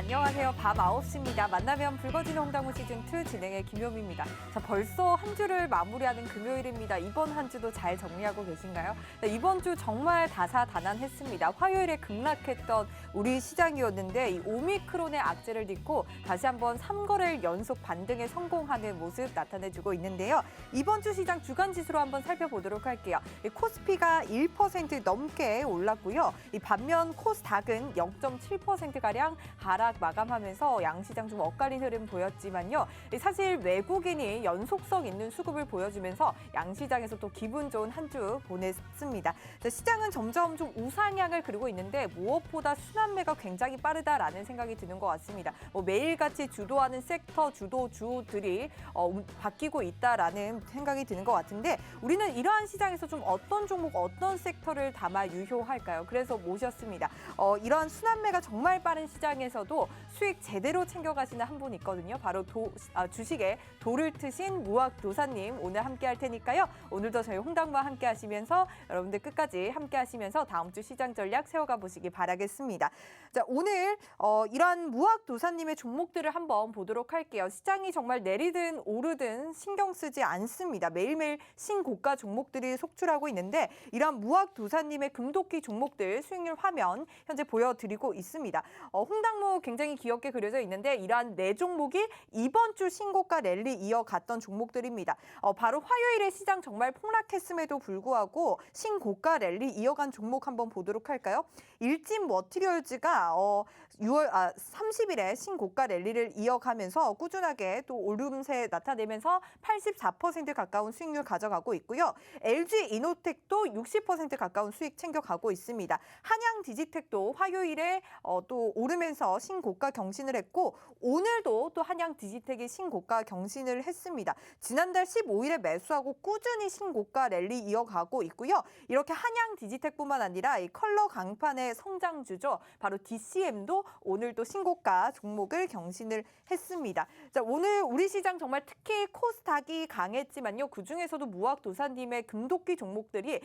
안녕하세요. 밤 9시입니다. 만나면 붉어지는 홍당무 시즌2 진행의 김효미입니다. 자, 벌써 한 주를 마무리하는 금요일입니다. 이번 한 주도 잘 정리하고 계신가요? 네, 이번 주 정말 다사다난했습니다. 화요일에 급락했던 우리 시장이었는데 이 오미크론의 악재를 딛고 다시 한번 3거래일 연속 반등에 성공하는 모습 나타내주고 있는데요. 이번 주 시장 주간지수로 한번 살펴보도록 할게요. 코스피가 1% 넘게 올랐고요. 이 반면 코스닥은 0.7%가량 하락 마감하면서 양시장 좀 엇갈린 흐름 보였지만요. 사실 외국인이 연속성 있는 수급을 보여주면서 양시장에서 또 기분 좋은 한 주 보냈습니다. 시장은 점점 좀 우상향을 그리고 있는데 무엇보다 순환매가 굉장히 빠르다라는 생각이 드는 것 같습니다. 매일같이 주도하는 섹터 주도주들이 바뀌고 있다라는 생각이 드는 것 같은데 우리는 이러한 시장에서 좀 어떤 종목, 어떤 섹터를 담아 유효할까요? 그래서 모셨습니다. 이러한 순환매가 정말 빠른 시장에서도 수익 제대로 챙겨가시는 한 분 있거든요. 바로 주식에 도를 트신 무학도사님 오늘 함께 할 테니까요. 오늘도 저희 홍당무와 함께 하시면서 여러분들 끝까지 함께 하시면서 다음 주 시장 전략 세워가 보시기 바라겠습니다. 자, 오늘 이러한 무학도사님의 종목들을 한번 보도록 할게요. 시장이 정말 내리든 오르든 신경 쓰지 않습니다. 매일매일 신고가 종목들이 속출하고 있는데 이러한 무학도사님의 금도끼 종목들 수익률 화면 현재 보여드리고 있습니다. 홍당무 굉장히 귀엽게 그려져 있는데 이러한 네 종목이 이번 주 신고가 랠리 이어갔던 종목들입니다. 바로 화요일에 시장 정말 폭락했음에도 불구하고 신고가 랠리 이어간 종목 한번 보도록 할까요? 일진 머티리얼즈가 30일에 신고가 랠리를 이어가면서 꾸준하게 또 오름세 나타내면서 84% 가까운 수익률 가져가고 있고요. LG 이노텍도 60% 가까운 수익 챙겨가고 있습니다. 한양 디지텍도 화요일에 또 오르면서 신고가 경신을 했고 오늘도 또 한양 디지텍이 신고가 경신을 했습니다. 지난달 15일에 매수하고 꾸준히 신고가 랠리 이어가고 있고요. 이렇게 한양 디지텍뿐만 아니라 이 컬러 강판의 성장주죠. 바로 DCM도 오늘 또 신고가 종목을 경신을 했습니다. 자, 오늘 우리 시장 정말 특히 코스닥이 강했지만요. 그중에서도 무학도사님의 금도끼 종목들이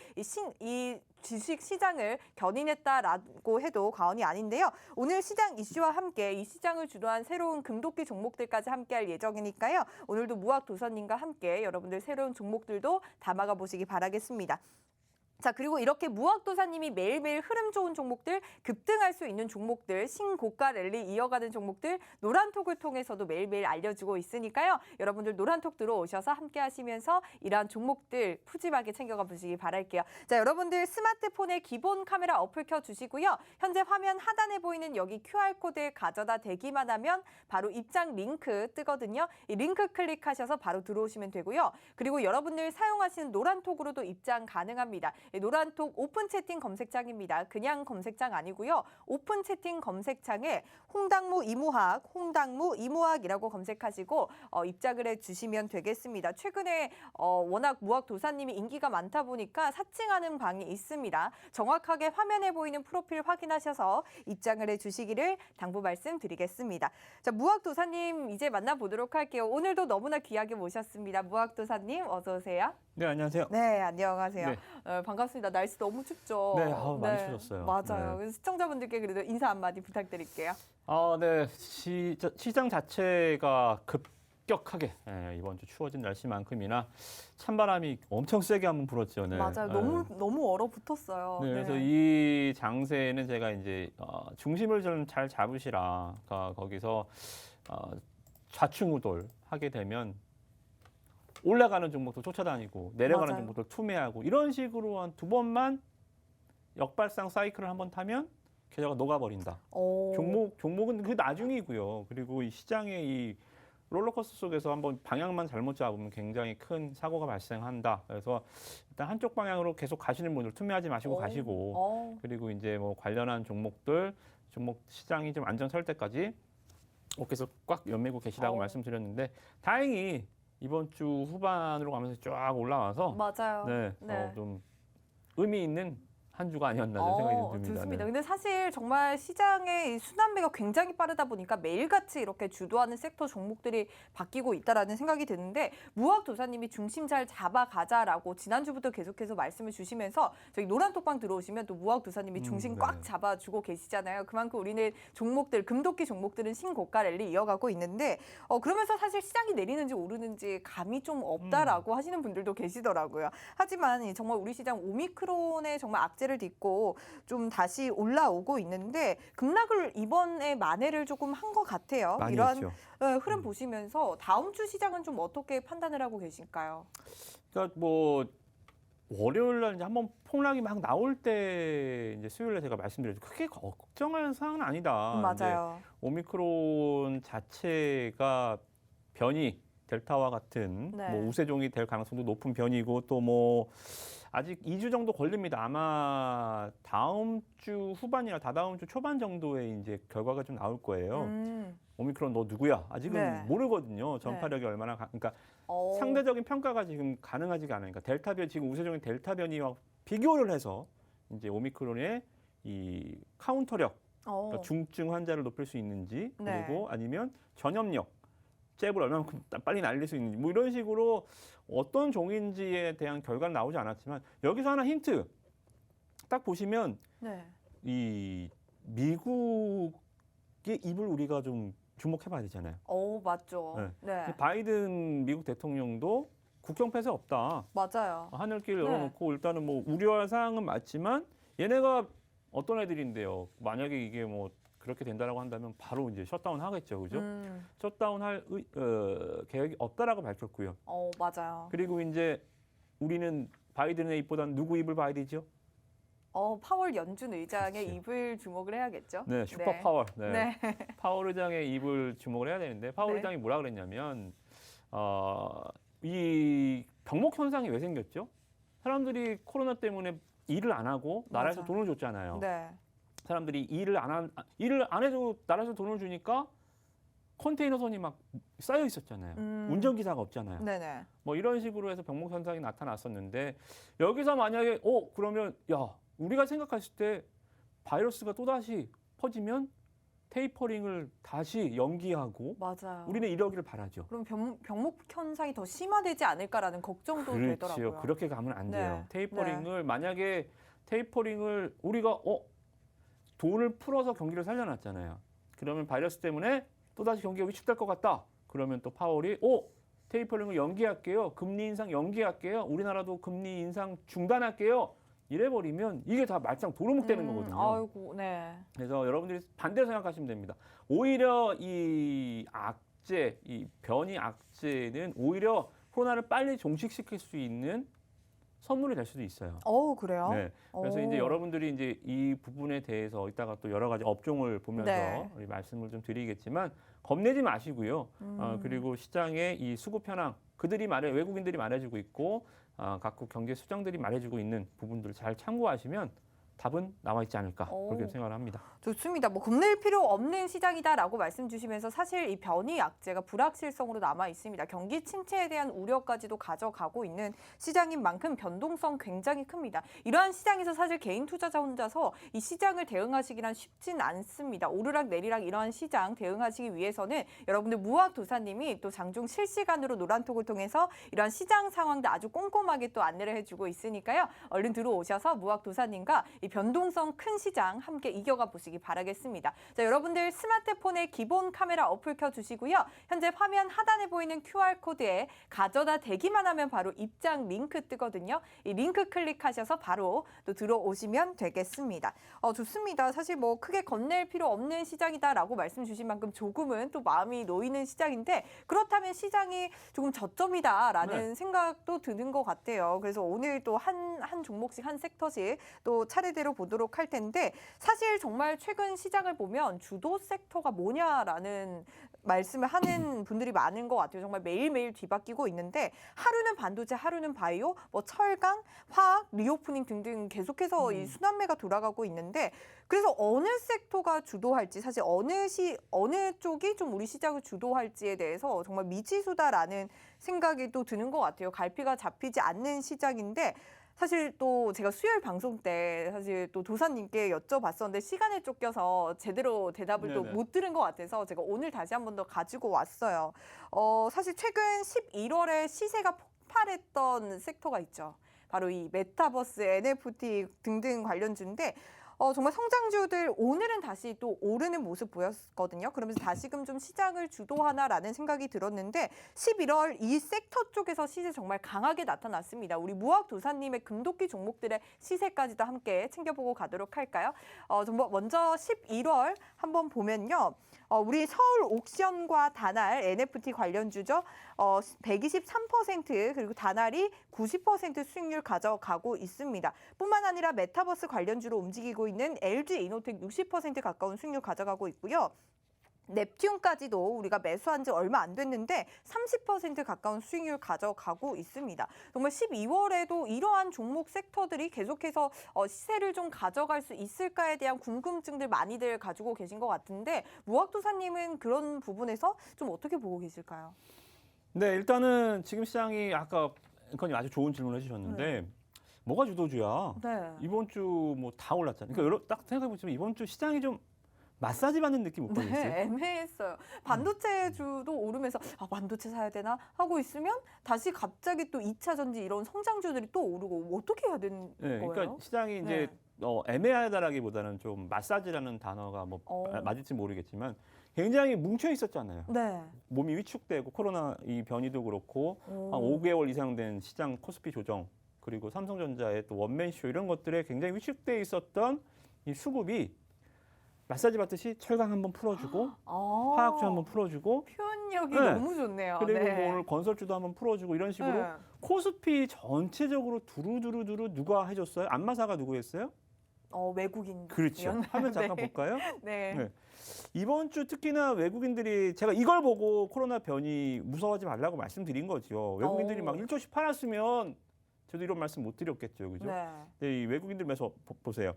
이 주식 시장을 견인했다라고 해도 과언이 아닌데요. 오늘 시장 이슈와 함께 이 시장을 주도한 새로운 금도끼 종목들까지 함께할 예정이니까요. 오늘도 무학도사님과 함께 여러분들 새로운 종목들도 담아가 보시기 바라겠습니다. 자, 그리고 이렇게 무학도사님이 매일매일 흐름 좋은 종목들, 급등할 수 있는 종목들, 신고가 랠리 이어가는 종목들 노란톡을 통해서도 매일매일 알려주고 있으니까요. 여러분들 노란톡 들어오셔서 함께 하시면서 이러한 종목들 푸짐하게 챙겨가 보시기 바랄게요. 자, 여러분들 스마트폰에 기본 카메라 어플 켜주시고요. 현재 화면 하단에 보이는 여기 QR코드에 가져다 대기만 하면 바로 입장 링크 뜨거든요. 이 링크 클릭하셔서 바로 들어오시면 되고요. 그리고 여러분들 사용하시는 노란톡으로도 입장 가능합니다. 노란톡 오픈 채팅 검색창입니다. 그냥 검색창 아니고요. 오픈 채팅 검색창에 홍당무 이무학이라고 검색하시고 입장을 해주시면 되겠습니다. 최근에 워낙 무학도사님이 인기가 많다 보니까 사칭하는 방이 있습니다. 정확하게 화면에 보이는 프로필 확인하셔서 입장을 해주시기를 당부 말씀드리겠습니다. 자, 무학도사님 이제 만나보도록 할게요. 오늘도 너무나 귀하게 모셨습니다. 무학도사님 어서 오세요. 네, 안녕하세요. 네, 안녕하세요. 네. 반갑습니다. 날씨 너무 춥죠? 네, 많이 추웠어요. 맞아요. 네. 그래서 시청자분들께 그래도 인사 한마디 부탁드릴게요. 네. 시장 자체가 급격하게 이번 주 추워진 날씨만큼이나 찬바람이 엄청 세게 한번 불었죠. 네. 맞아요. 너무 얼어붙었어요. 네, 그래서 이 장세에는 제가 이제 중심을 좀 잘 잡으시라. 그러니까 거기서 좌충우돌 하게 되면 올라가는 종목도 쫓아다니고 내려가는 맞아요. 종목도 투매하고 이런 식으로 한 두 번만 역발상 사이클을 한번 타면 계좌가 녹아버린다. 종목은 그 나중이고요. 그리고 이 시장의 이 롤러코스터 속에서 한번 방향만 잘못 잡으면 굉장히 큰 사고가 발생한다. 그래서 일단 한쪽 방향으로 계속 가시는 분들 투매하지 마시고 가시고 그리고 이제 뭐 관련한 종목 시장이 좀 안정 설 때까지 계속 꽉 연매고 계시라고 말씀드렸는데 다행히 이번 주 후반으로 가면서 쫙 올라와서 맞아요. 네. 좀 의미 있는 한 주가 아니었나 저는 생각이 좀 듭니다. 좋습니다. 네. 근데 사실 정말 시장의 이 순환매가 굉장히 빠르다 보니까 매일같이 이렇게 주도하는 섹터 종목들이 바뀌고 있다라는 생각이 드는데 무학 도사님이 중심 잘 잡아가자라고 지난주부터 계속해서 말씀을 주시면서 저희 노란톡방 들어오시면 또 무학 도사님이 중심 네. 꽉 잡아주고 계시잖아요. 그만큼 우리는 종목들, 금도끼 종목들은 신고가 랠리 이어가고 있는데 그러면서 사실 시장이 내리는지 오르는지 감이 좀 없다라고 하시는 분들도 계시더라고요. 하지만 정말 우리 시장 오미크론의 정말 악재를 딛고 좀 다시 올라오고 있는데 급락을 이번에 만회를 조금 한 것 같아요. 많이 이러한 했죠. 흐름 보시면서 다음 주 시장은 좀 어떻게 판단을 하고 계실까요? 그러니까 뭐 월요일 날 이제 한번 폭락이 막 나올 때 이제 수요일 날 제가 말씀드렸죠. 크게 걱정할 사항은 아니다. 맞아요. 이제 오미크론 자체가 변이 델타와 같은 네. 뭐 우세종이 될 가능성도 높은 변이고 또 뭐 아직 2주 정도 걸립니다. 아마 다음 주 후반이나 다다음 주 초반 정도에 이제 결과가 좀 나올 거예요. 오미크론 너 누구야? 아직은 네. 모르거든요. 전파력이 얼마나 그러니까 상대적인 평가가 지금 가능하지가 않으니까 델타 변 지금 우세종인 델타 변이와 비교를 해서 이제 오미크론의 이 카운터력, 그러니까 중증 환자를 높일 수 있는지 네. 그리고 아니면 전염력, 잽을 얼마만큼 빨리 날릴 수 있는지 뭐 이런 식으로 어떤 종인지에 대한 결과는 나오지 않았지만 여기서 하나 힌트 딱 보시면 네. 이 미국의 입을 우리가 좀 주목해봐야 되잖아요. 맞죠. 네. 네. 바이든 미국 대통령도 국경 폐쇄 없다. 맞아요. 하늘길 네. 열어놓고 일단은 뭐 우려할 사항은 맞지만 얘네가 어떤 애들인데요. 만약에 이게 뭐 그렇게 된다라고 한다면 바로 이제 셧다운 하겠죠, 그죠? 셧다운할 계획이 없다라고 밝혔고요. 맞아요. 그리고 이제 우리는 바이든의 입보다는 누구 입을 봐야 되죠? 파월 연준 의장의 그렇죠. 입을 주목을 해야겠죠. 네, 슈퍼 파월. 네. 네. 파월 의장의 입을 주목을 해야 되는데 파월 네. 의장이 뭐라 그랬냐면 이 병목 현상이 왜 생겼죠? 사람들이 코로나 때문에 일을 안 하고 나라에서 맞아. 돈을 줬잖아요. 네. 사람들이 일을 안 해도 나라에서 돈을 주니까 컨테이너선이 막 쌓여 있었잖아요. 운전기사가 없잖아요. 네네. 뭐 이런 식으로 해서 병목 현상이 나타났었는데 여기서 만약에 그러면 야 우리가 생각했을 때 바이러스가 또다시 퍼지면 테이퍼링을 다시 연기하고 맞아요. 우리는 이러기를 바라죠. 그럼 병목 현상이 더 심화되지 않을까라는 걱정도 되더라고요. 그렇죠. 그렇게 가면 안 돼요. 네. 테이퍼링을 만약에 테이퍼링을 우리가 돈을 풀어서 경기를 살려놨잖아요. 그러면 바이러스 때문에 또다시 경기가 위축될 것 같다. 그러면 또 파월이 테이퍼링을 연기할게요. 금리 인상 연기할게요. 우리나라도 금리 인상 중단할게요. 이래버리면 이게 다 말짱 도루묵 되는 거거든요. 아이고, 네. 그래서 여러분들이 반대로 생각하시면 됩니다. 오히려 이 악재, 이 변이 악재는 오히려 코로나를 빨리 종식시킬 수 있는 선물이 될 수도 있어요. 그래요? 네. 그래서 이제 여러분들이 이제 이 부분에 대해서 이따가 또 여러 가지 업종을 보면서 네. 우리 말씀을 좀 드리겠지만 겁내지 마시고요. 그리고 시장의 이 수급 현황 외국인들이 말해주고 있고 각국 경제 수장들이 말해주고 있는 부분들을 잘 참고하시면 답은 나와 있지 않을까 그렇게 생각을 합니다. 좋습니다. 뭐 겁낼 필요 없는 시장이다라고 말씀 주시면서 사실 이 변이 악재가 불확실성으로 남아 있습니다. 경기 침체에 대한 우려까지도 가져가고 있는 시장인 만큼 변동성 굉장히 큽니다. 이러한 시장에서 사실 개인 투자자 혼자서 이 시장을 대응하시기란 쉽진 않습니다. 오르락 내리락 이러한 시장 대응하시기 위해서는 여러분들 무학 도사님이 또 장중 실시간으로 노란톡을 통해서 이러한 시장 상황도 아주 꼼꼼하게 또 안내를 해주고 있으니까요. 얼른 들어오셔서 무학 도사님과 이 변동성 큰 시장 함께 이겨가 보시기 바라겠습니다. 자, 여러분들 스마트폰에 기본 카메라 어플 켜주시고요. 현재 화면 하단에 보이는 QR코드에 가져다 대기만 하면 바로 입장 링크 뜨거든요. 이 링크 클릭하셔서 바로 또 들어오시면 되겠습니다. 좋습니다. 사실 뭐 크게 겁낼 필요 없는 시장이다라고 말씀 주신 만큼 조금은 또 마음이 놓이는 시장인데 그렇다면 시장이 조금 저점이다라는 생각도 드는 것 같아요. 그래서 오늘 또 한 종목씩 한 섹터씩 또 차례대로 보도록 할 텐데 사실 정말 최근 시장을 보면 주도 섹터가 뭐냐라는 말씀을 하는 분들이 많은 것 같아요. 정말 매일매일 뒤바뀌고 있는데 하루는 반도체, 하루는 바이오, 뭐 철강, 화학, 리오프닝 등등 계속해서 이 순환매가 돌아가고 있는데 그래서 어느 섹터가 주도할지 사실 어느 쪽이 좀 우리 시장을 주도할지에 대해서 정말 미지수다라는 생각이 또 드는 것 같아요. 갈피가 잡히지 않는 시장인데 사실 또 제가 수요일 방송 때 사실 또 도사님께 여쭤봤었는데 시간에 쫓겨서 제대로 대답을 또 네네. 못 들은 것 같아서 제가 오늘 다시 한 번 더 가지고 왔어요. 사실 최근 11월에 시세가 폭발했던 섹터가 있죠. 바로 이 메타버스, NFT 등등 관련주인데 정말 성장주들 오늘은 다시 또 오르는 모습 보였거든요. 그러면서 다시금 좀 시장을 주도하나라는 생각이 들었는데 11월 이 섹터 쪽에서 시세 정말 강하게 나타났습니다. 우리 무학 도사님의 금도끼 종목들의 시세까지도 함께 챙겨보고 가도록 할까요? 먼저 11월 한번 보면요. 우리 서울 옥션과 다날 NFT 관련주죠. 123% 그리고 다날이 90% 수익률 가져가고 있습니다. 뿐만 아니라 메타버스 관련주로 움직이고 있는 LG 이노텍 60% 가까운 수익률 가져가고 있고요. 넵튠까지도 우리가 매수한 지 얼마 안 됐는데 30% 가까운 수익률 가져가고 있습니다. 정말 12월에도 이러한 종목 섹터들이 계속해서 시세를 좀 가져갈 수 있을까에 대한 궁금증들 많이들 가지고 계신 것 같은데 무학도사님은 그런 부분에서 좀 어떻게 보고 계실까요? 네, 일단은 지금 시장이 아까 앵커님 아주 좋은 질문을 해주셨는데 뭐가 주도주야? 네. 이번 주 뭐 다 올랐잖아요. 그러니까 딱 생각해보시면 이번 주 시장이 좀 마사지 받는 느낌 못 받으세요? 네, 애매했어요. 반도체주도 오르면서 반도체 사야 되나 하고 있으면 다시 갑자기 또 2차 전지 이런 성장주들이 또 오르고 어떻게 해야 되는 네, 거예요? 그러니까 시장이 이제 애매하다라기보다는 좀 마사지라는 단어가 뭐 맞을지 모르겠지만 굉장히 뭉쳐 있었잖아요. 네. 몸이 위축되고 코로나 이 변이도 그렇고 한 5개월 이상 된 시장 코스피 조정 그리고 삼성전자의 또 원맨쇼 이런 것들에 굉장히 위축돼 있었던 이 수급이 마사지 받듯이 철강 한번 풀어주고 화학주 한번 풀어주고 표현력이 네. 너무 좋네요. 그리고 네. 뭐 오늘 건설주도 한번 풀어주고 이런 식으로 네. 코스피 전체적으로 두루두루 누가 해줬어요? 안마사가 누구 했어요? 외국인. 그렇죠. 화면 잠깐 네. 볼까요? 네. 네. 이번 주 특히나 외국인들이 제가 이걸 보고 코로나 변이 무서워하지 말라고 말씀드린 거죠. 외국인들이 막 1조씩 팔았으면 저도 이런 말씀 못 드렸겠죠. 그죠? 네. 네, 이 외국인들 매서 보세요.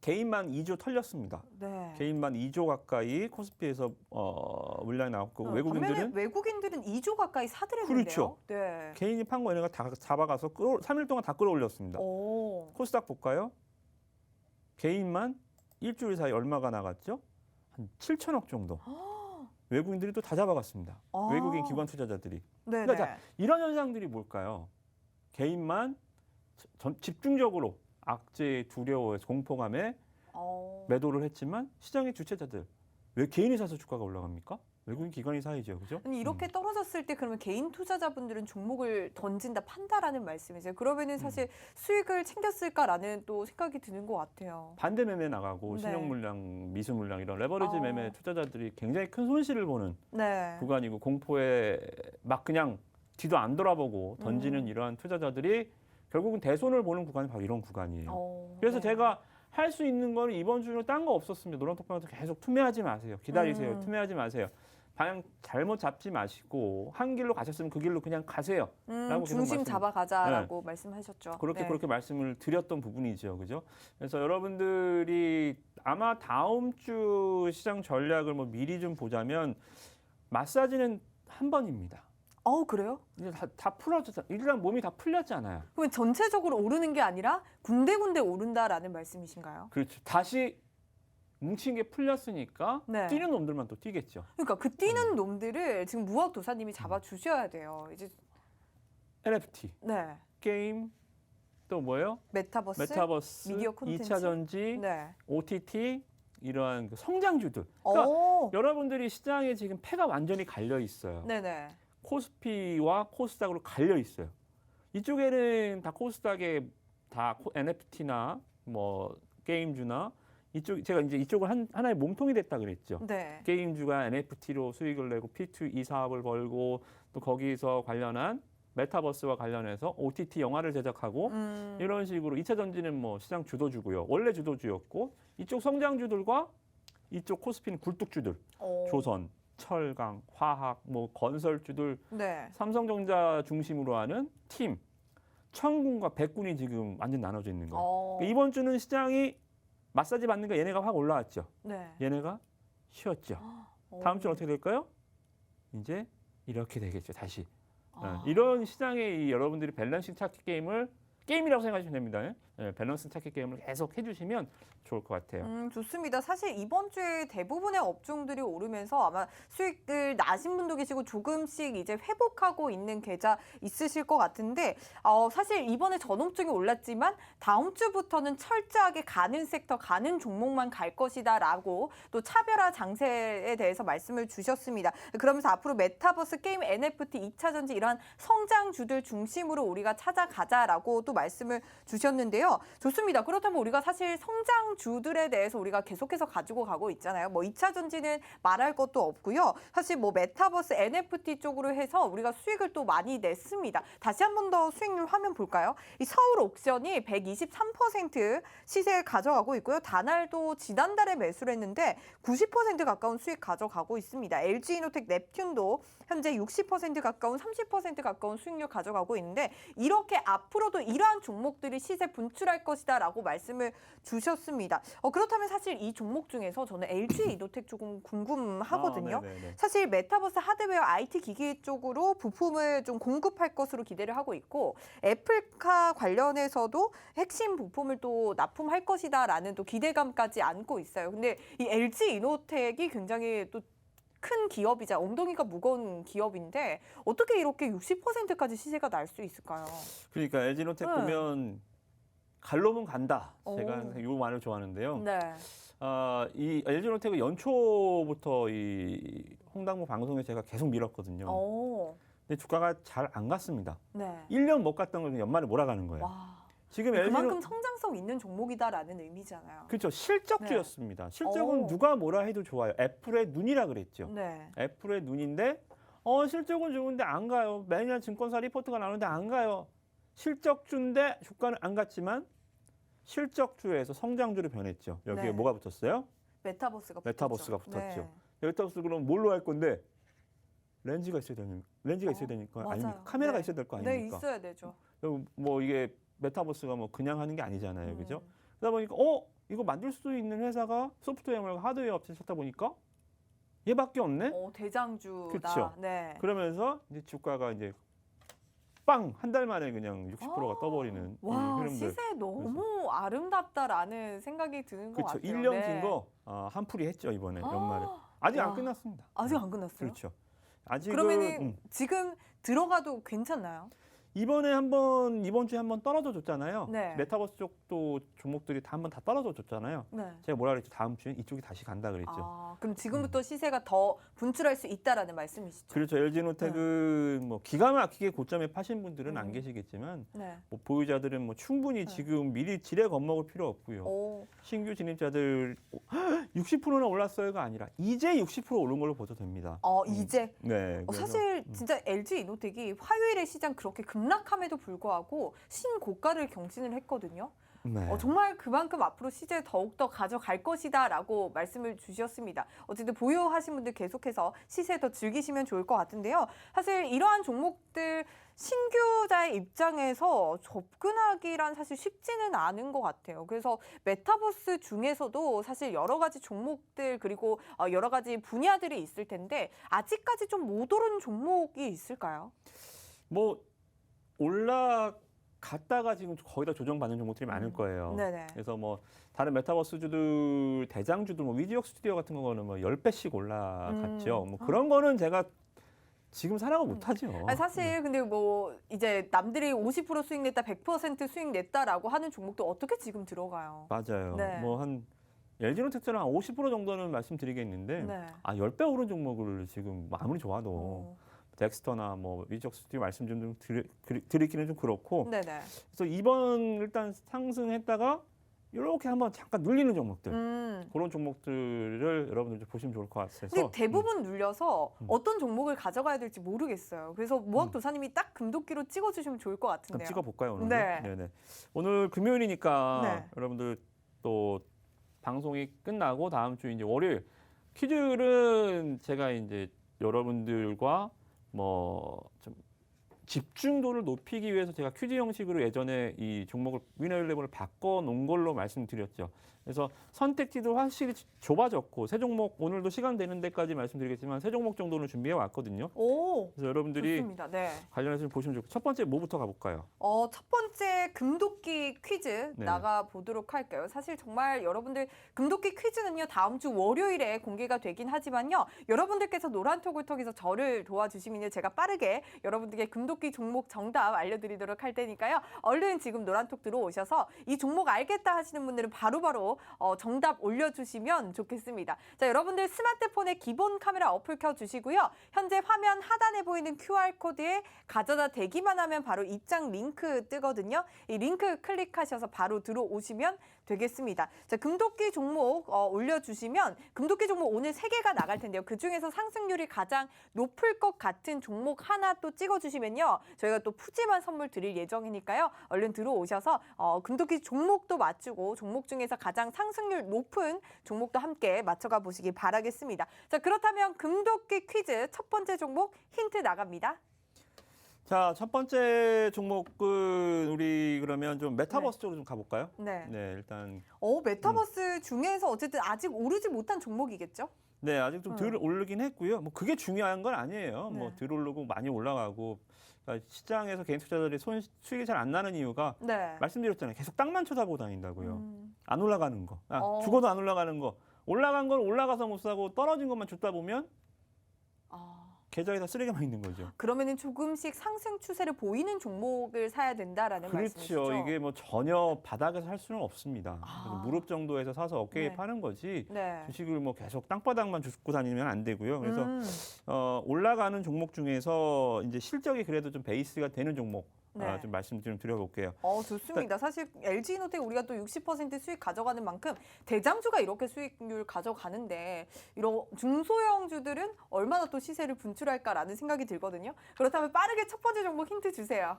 개인만 2조 털렸습니다. 네. 개인만 2조 가까이 코스피에서 물량이 나왔고 외국인들은 2조 가까이 사들였는데요. 그렇죠. 네. 개인이 판 거 얘네가 다 잡아가서 3일 동안 다 끌어올렸습니다. 코스닥 볼까요? 개인만 일주일 사이 얼마가 나갔죠? 한 7천억 정도. 외국인들이 또 다 잡아갔습니다. 외국인 기관 투자자들이. 네. 그러니까 자, 이런 현상들이 뭘까요? 개인만 집중적으로 악재의 두려워에 공포감에 매도를 했지만 시장의 주체자들 왜 개인이 사서 주가가 올라갑니까? 외국인 기관이 사이죠, 그죠? 아니, 이렇게 떨어졌을 때 그러면 개인 투자자분들은 종목을 던진다, 판다라는 말씀이세요? 그러면은 사실 수익을 챙겼을까라는 또 생각이 드는 것 같아요. 반대 매매 나가고 네. 신용 물량, 미수 물량 이런 레버리지 매매 투자자들이 굉장히 큰 손실을 보는 네. 구간이고 공포에 막 그냥 뒤도 안 돌아보고 던지는 이러한 투자자들이 결국은 대손을 보는 구간이 바로 이런 구간이에요. 그래서 네. 제가 할 수 있는 거는 이번 주는 딴 거 없었습니다. 노란톡방에서 계속 투매하지 마세요. 기다리세요. 투매하지 마세요. 방향 잘못 잡지 마시고 한 길로 가셨으면 그 길로 그냥 가세요. 라고 계속 중심 잡아가자라고 말씀하셨죠. 그렇게 네. 그렇게 말씀을 드렸던 부분이죠. 그죠? 그래서 여러분들이 아마 다음 주 시장 전략을 뭐 미리 좀 보자면 마사지는 한 번입니다. 그래요? 이제 다 풀어졌잖아요. 일단 몸이 다 풀렸잖아요. 그러면 전체적으로 오르는 게 아니라 군데군데 오른다라는 말씀이신가요? 그렇죠. 다시 뭉친 게 풀렸으니까 네. 뛰는 놈들만 또 뛰겠죠. 그러니까 그 뛰는 놈들을 지금 무학 도사님이 잡아주셔야 돼요. 이제 NFT, 네. 게임, 또 뭐예요? 메타버스, 미디어 콘텐츠? 2차 전지, 네. OTT 이러한 그 성장주들. 그러니까 여러분들이 시장에 지금 패가 완전히 갈려 있어요. 네네. 코스피와 코스닥으로 갈려 있어요. 이쪽에는 다 코스닥에 다 NFT나 뭐 게임주나 이쪽 제가 이제 이쪽을 하나의 몸통이 됐다 그랬죠. 네. 게임주가 NFT로 수익을 내고 P2E 사업을 벌고 또 거기서 관련한 메타버스와 관련해서 OTT 영화를 제작하고 이런 식으로 2차 전지는 뭐 시장 주도주고요. 원래 주도주였고 이쪽 성장주들과 이쪽 코스피는 굴뚝주들. 조선, 철강, 화학, 뭐 건설주들 네. 삼성전자 중심으로 하는 팀 천군과 백군이 지금 완전 나눠져 있는 거예요. 그러니까 이번 주는 시장이 마사지 받는 거 얘네가 확 올라왔죠. 네. 얘네가 쉬었죠. 다음 주는 어떻게 될까요? 이제 이렇게 되겠죠. 다시. 이런 시장의 이 여러분들이 밸런싱 찾기 게임을 게임이라고 생각하시면 됩니다. 예, 밸런스 찾기 게임을 계속 해주시면 좋을 것 같아요. 좋습니다. 사실 이번 주에 대부분의 업종들이 오르면서 아마 수익을 나신 분도 계시고 조금씩 이제 회복하고 있는 계좌 있으실 것 같은데 사실 이번에 전업종이 올랐지만 다음 주부터는 철저하게 가는 섹터, 가는 종목만 갈 것이다라고 또 차별화 장세에 대해서 말씀을 주셨습니다. 그러면서 앞으로 메타버스, 게임, NFT, 2차 전지 이러한 성장주들 중심으로 우리가 찾아가자라고 또 말씀을 주셨는데요. 좋습니다. 그렇다면 우리가 사실 성장주들에 대해서 우리가 계속해서 가지고 가고 있잖아요. 뭐 2차 전지는 말할 것도 없고요. 사실 뭐 메타버스, NFT 쪽으로 해서 우리가 수익을 또 많이 냈습니다. 다시 한 번 더 수익률 화면 볼까요? 이 서울 옥션이 123% 시세 가져가고 있고요. 다날도 지난달에 매수를 했는데 90% 가까운 수익 가져가고 있습니다. LG이노텍, 넵튠도 현재 60% 가까운 30% 가까운 수익률 가져가고 있는데 이렇게 앞으로도 이러한 종목들이 시세 분출할 것이다라고 말씀을 주셨습니다. 그렇다면 사실 이 종목 중에서 저는 LG이노텍 조금 궁금하거든요. 사실 메타버스 하드웨어 IT 기기 쪽으로 부품을 좀 공급할 것으로 기대를 하고 있고 애플카 관련해서도 핵심 부품을 또 납품할 것이다라는 또 기대감까지 안고 있어요. 근데 이 LG이노텍이 굉장히 또 큰 기업이자 엉덩이가 무거운 기업인데 어떻게 이렇게 60%까지 시세가 날 수 있을까요? 그러니까 LG노텍 네. 보면 갈로면 간다. 제가 오. 항상 이 말을 좋아하는데요. 네. 이 LG노텍은 연초부터 이 홍당무 방송에 제가 계속 밀었거든요. 오. 근데 주가가 잘 안 갔습니다. 네. 1년 못 갔던 걸 연말에 몰아가는 거예요. 와. 지금 그만큼 성장성 있는 종목이다라는 의미잖아요. 그렇죠. 실적주였습니다. 실적은 오. 누가 뭐라 해도 좋아요. 애플의 눈이라 그랬죠. 네. 애플의 눈인데 실적은 좋은데 안 가요. 매년 증권사 리포트가 나오는데 안 가요. 실적주인데 주가는 안 갔지만 실적주에서 성장주로 변했죠. 여기에 네. 뭐가 붙었어요? 메타버스가 메타버스가 붙었죠. 붙었죠. 네. 메타버스 그럼 뭘로 할 건데? 렌즈가 있어야 되니까 맞아요. 아닙니까? 카메라가 네. 있어야 될 거 네, 아닙니까? 있어야 되죠. 뭐 이게 메타버스가 뭐 그냥 하는 게 아니잖아요. 그죠? 음. 그러다 보니까 이거 만들 수 있는 회사가 소프트웨어 말고 하드웨어 업체 찾다 보니까 얘밖에 없네. 대장주다. 그쵸. 네. 그러면서 이제 주가가 이제 빵 한 달 만에 그냥 60%가 떠버리는 이 와, 흐름들. 시세 너무 아름답다라는 생각이 드는 것 그렇죠. 같아요. 1년 네. 진 거 한풀이 했죠 이번에 연말에. 아직 와. 안 끝났습니다. 아직 안 끝났어요? 그렇죠. 아직은 그러면은 지금 들어가도 괜찮나요? 이번 주에 한번 떨어져 줬잖아요. 네. 메타버스 쪽도 종목들이 다 한번 다 떨어져 줬잖아요. 네. 제가 뭐라 그랬죠? 다음 주엔 이쪽이 다시 간다 그랬죠. 그럼 지금부터 시세가 더 분출할 수 있다라는 말씀이시죠? 그렇죠. LG노텍은 뭐 기가 막히게 고점에 파신 분들은 안 음. 계시겠지만 네. 뭐 보유자들은 뭐 충분히 지금 미리 지레 겁먹을 필요 없고요. 오. 신규 진입자들 60%나 올랐어요가 아니라 이제 60% 오른 걸로 보셔도 됩니다. 이제 네. 그래서 사실 진짜 LG이노텍이 화요일에 시장 그렇게 급락함에도 불구하고 신고가를 경신을 했거든요. 네. 정말 그만큼 앞으로 시세 더욱더 가져갈 것이다라고 말씀을 주셨습니다. 어쨌든 보유하신 분들 계속해서 시세 더 즐기시면 좋을 것 같은데요. 사실 이러한 종목들 신규자의 입장에서 접근하기란 사실 쉽지는 않은 것 같아요. 그래서 메타버스 중에서도 사실 여러 가지 종목들 그리고 여러 가지 분야들이 있을 텐데 아직까지 좀 못 오른 종목이 있을까요? 뭐 올라갔다가 지금 거의 다 조정받는 종목들이 많을 거예요. 네네. 그래서 뭐 다른 메타버스주들 대장주들 뭐 위지역 스튜디오 같은 거는 뭐 10배씩 올라갔죠. 뭐 그런 거는 제가 지금 사라고 못 하죠. 아니, 사실 근데 뭐 이제 남들이 50% 수익 냈다, 100% 수익 냈다라고 하는 종목도 어떻게 지금 들어가요? 맞아요. 네. 뭐 한 LG노텍처럼 한 50% 정도는 말씀드리겠는데 네. 10배 오른 종목을 지금 뭐 아무리 좋아도 어. 덱스터나 뭐 위지역 스튜디오 말씀 좀 드리기는 좀 그렇고 네네. 그래서 이번 일단 상승했다가 이렇게 한번 잠깐 눌리는 종목들 그런 종목들을 여러분들 좀 보시면 좋을 것 같아서. 근데 대부분 눌려서 어떤 종목을 가져가야 될지 모르겠어요. 그래서 모학도사님이 딱 금도끼로 찍어주시면 좋을 것 그럼 같은데요. 찍어볼까요 오늘? 네. 네네. 오늘 금요일이니까 네. 여러분들 또 방송이 끝나고 다음 주 이제 월요일 퀴즈는 제가 이제 여러분들과 뭐 좀 집중도를 높이기 위해서 제가 퀴즈 형식으로 예전에 이 종목을 위너 11을 바꿔 놓은 걸로 말씀드렸죠. 그래서 선택지도 확실히 좁아졌고 세 종목 오늘도 시간 되는 데까지 말씀드리겠지만 세 종목 정도는 준비해 왔거든요. 오, 그래서 여러분들이 좋습니다. 네. 관련해서 좀 보시면 좋고 첫 번째 뭐부터 가볼까요? 첫 번째 금도끼 퀴즈 네. 나가 보도록 할까요? 사실 정말 여러분들 금도끼 퀴즈는요 다음 주 월요일에 공개가 되긴 하지만요 여러분들께서 노란톡을 통해서 저를 도와주시면요 제가 빠르게 여러분들께 금도끼 종목 정답 알려드리도록 할 테니까요 얼른 지금 노란톡 들어오셔서 이 종목 알겠다 하시는 분들은 바로바로 정답 올려주시면 좋겠습니다. 자, 여러분들 스마트폰에 기본 카메라 어플 켜주시고요. 현재 화면 하단에 보이는 QR코드에 가져다 대기만 하면 바로 입장 링크 뜨거든요. 이 링크 클릭하셔서 바로 들어오시면 되겠습니다. 자, 금도끼 종목 올려주시면 금도끼 종목 오늘 3개가 나갈 텐데요. 그중에서 상승률이 가장 높을 것 같은 종목 하나 또 찍어주시면요. 저희가 또 푸짐한 선물 드릴 예정이니까요. 얼른 들어오셔서 금도끼 종목도 맞추고 종목 중에서 가장 상승률 높은 종목도 함께 맞춰가 보시기 바라겠습니다. 자, 그렇다면 금도끼 퀴즈 첫 번째 종목 힌트 나갑니다. 자, 첫 번째 종목은 우리 그러면 좀 메타버스 쪽으로 좀 가볼까요? 네. 네, 일단 메타버스 중에서 어쨌든 아직 오르지 못한 종목이겠죠? 네, 아직 좀 덜 오르긴 했고요. 뭐 그게 중요한 건 아니에요. 네. 뭐 덜 오르고 많이 올라가고 그러니까 시장에서 개인 투자자들이 수익이 잘 안 나는 이유가 네. 말씀드렸잖아요. 계속 땅만 쳐다보고 다닌다고요. 안 올라가는 거. 어. 죽어도 안 올라가는 거. 올라간 건 올라가서 못 사고 떨어진 것만 줬다 보면 계좌에 다 쓰레기만 있는 거죠. 그러면은 조금씩 상승 추세를 보이는 종목을 사야 된다라는 말씀이시죠? 그렇죠. 이게 뭐 전혀 바닥에서 살 수는 없습니다. 그래서 무릎 정도에서 사서 어깨에 네. 파는 거지. 네. 주식을 뭐 계속 땅바닥만 줍고 다니면 안 되고요. 그래서 올라가는 종목 중에서 이제 실적이 그래도 좀 베이스가 되는 종목 네. 좀 말씀 좀 드려볼게요. 좋습니다. 사실 LG이노텍 우리가 또 60% 수익 가져가는 만큼 대장주가 이렇게 수익률 가져가는데 이런 중소형주들은 얼마나 또 시세를 분출할까라는 생각이 들거든요. 그렇다면 빠르게 첫 번째 종목 힌트 주세요.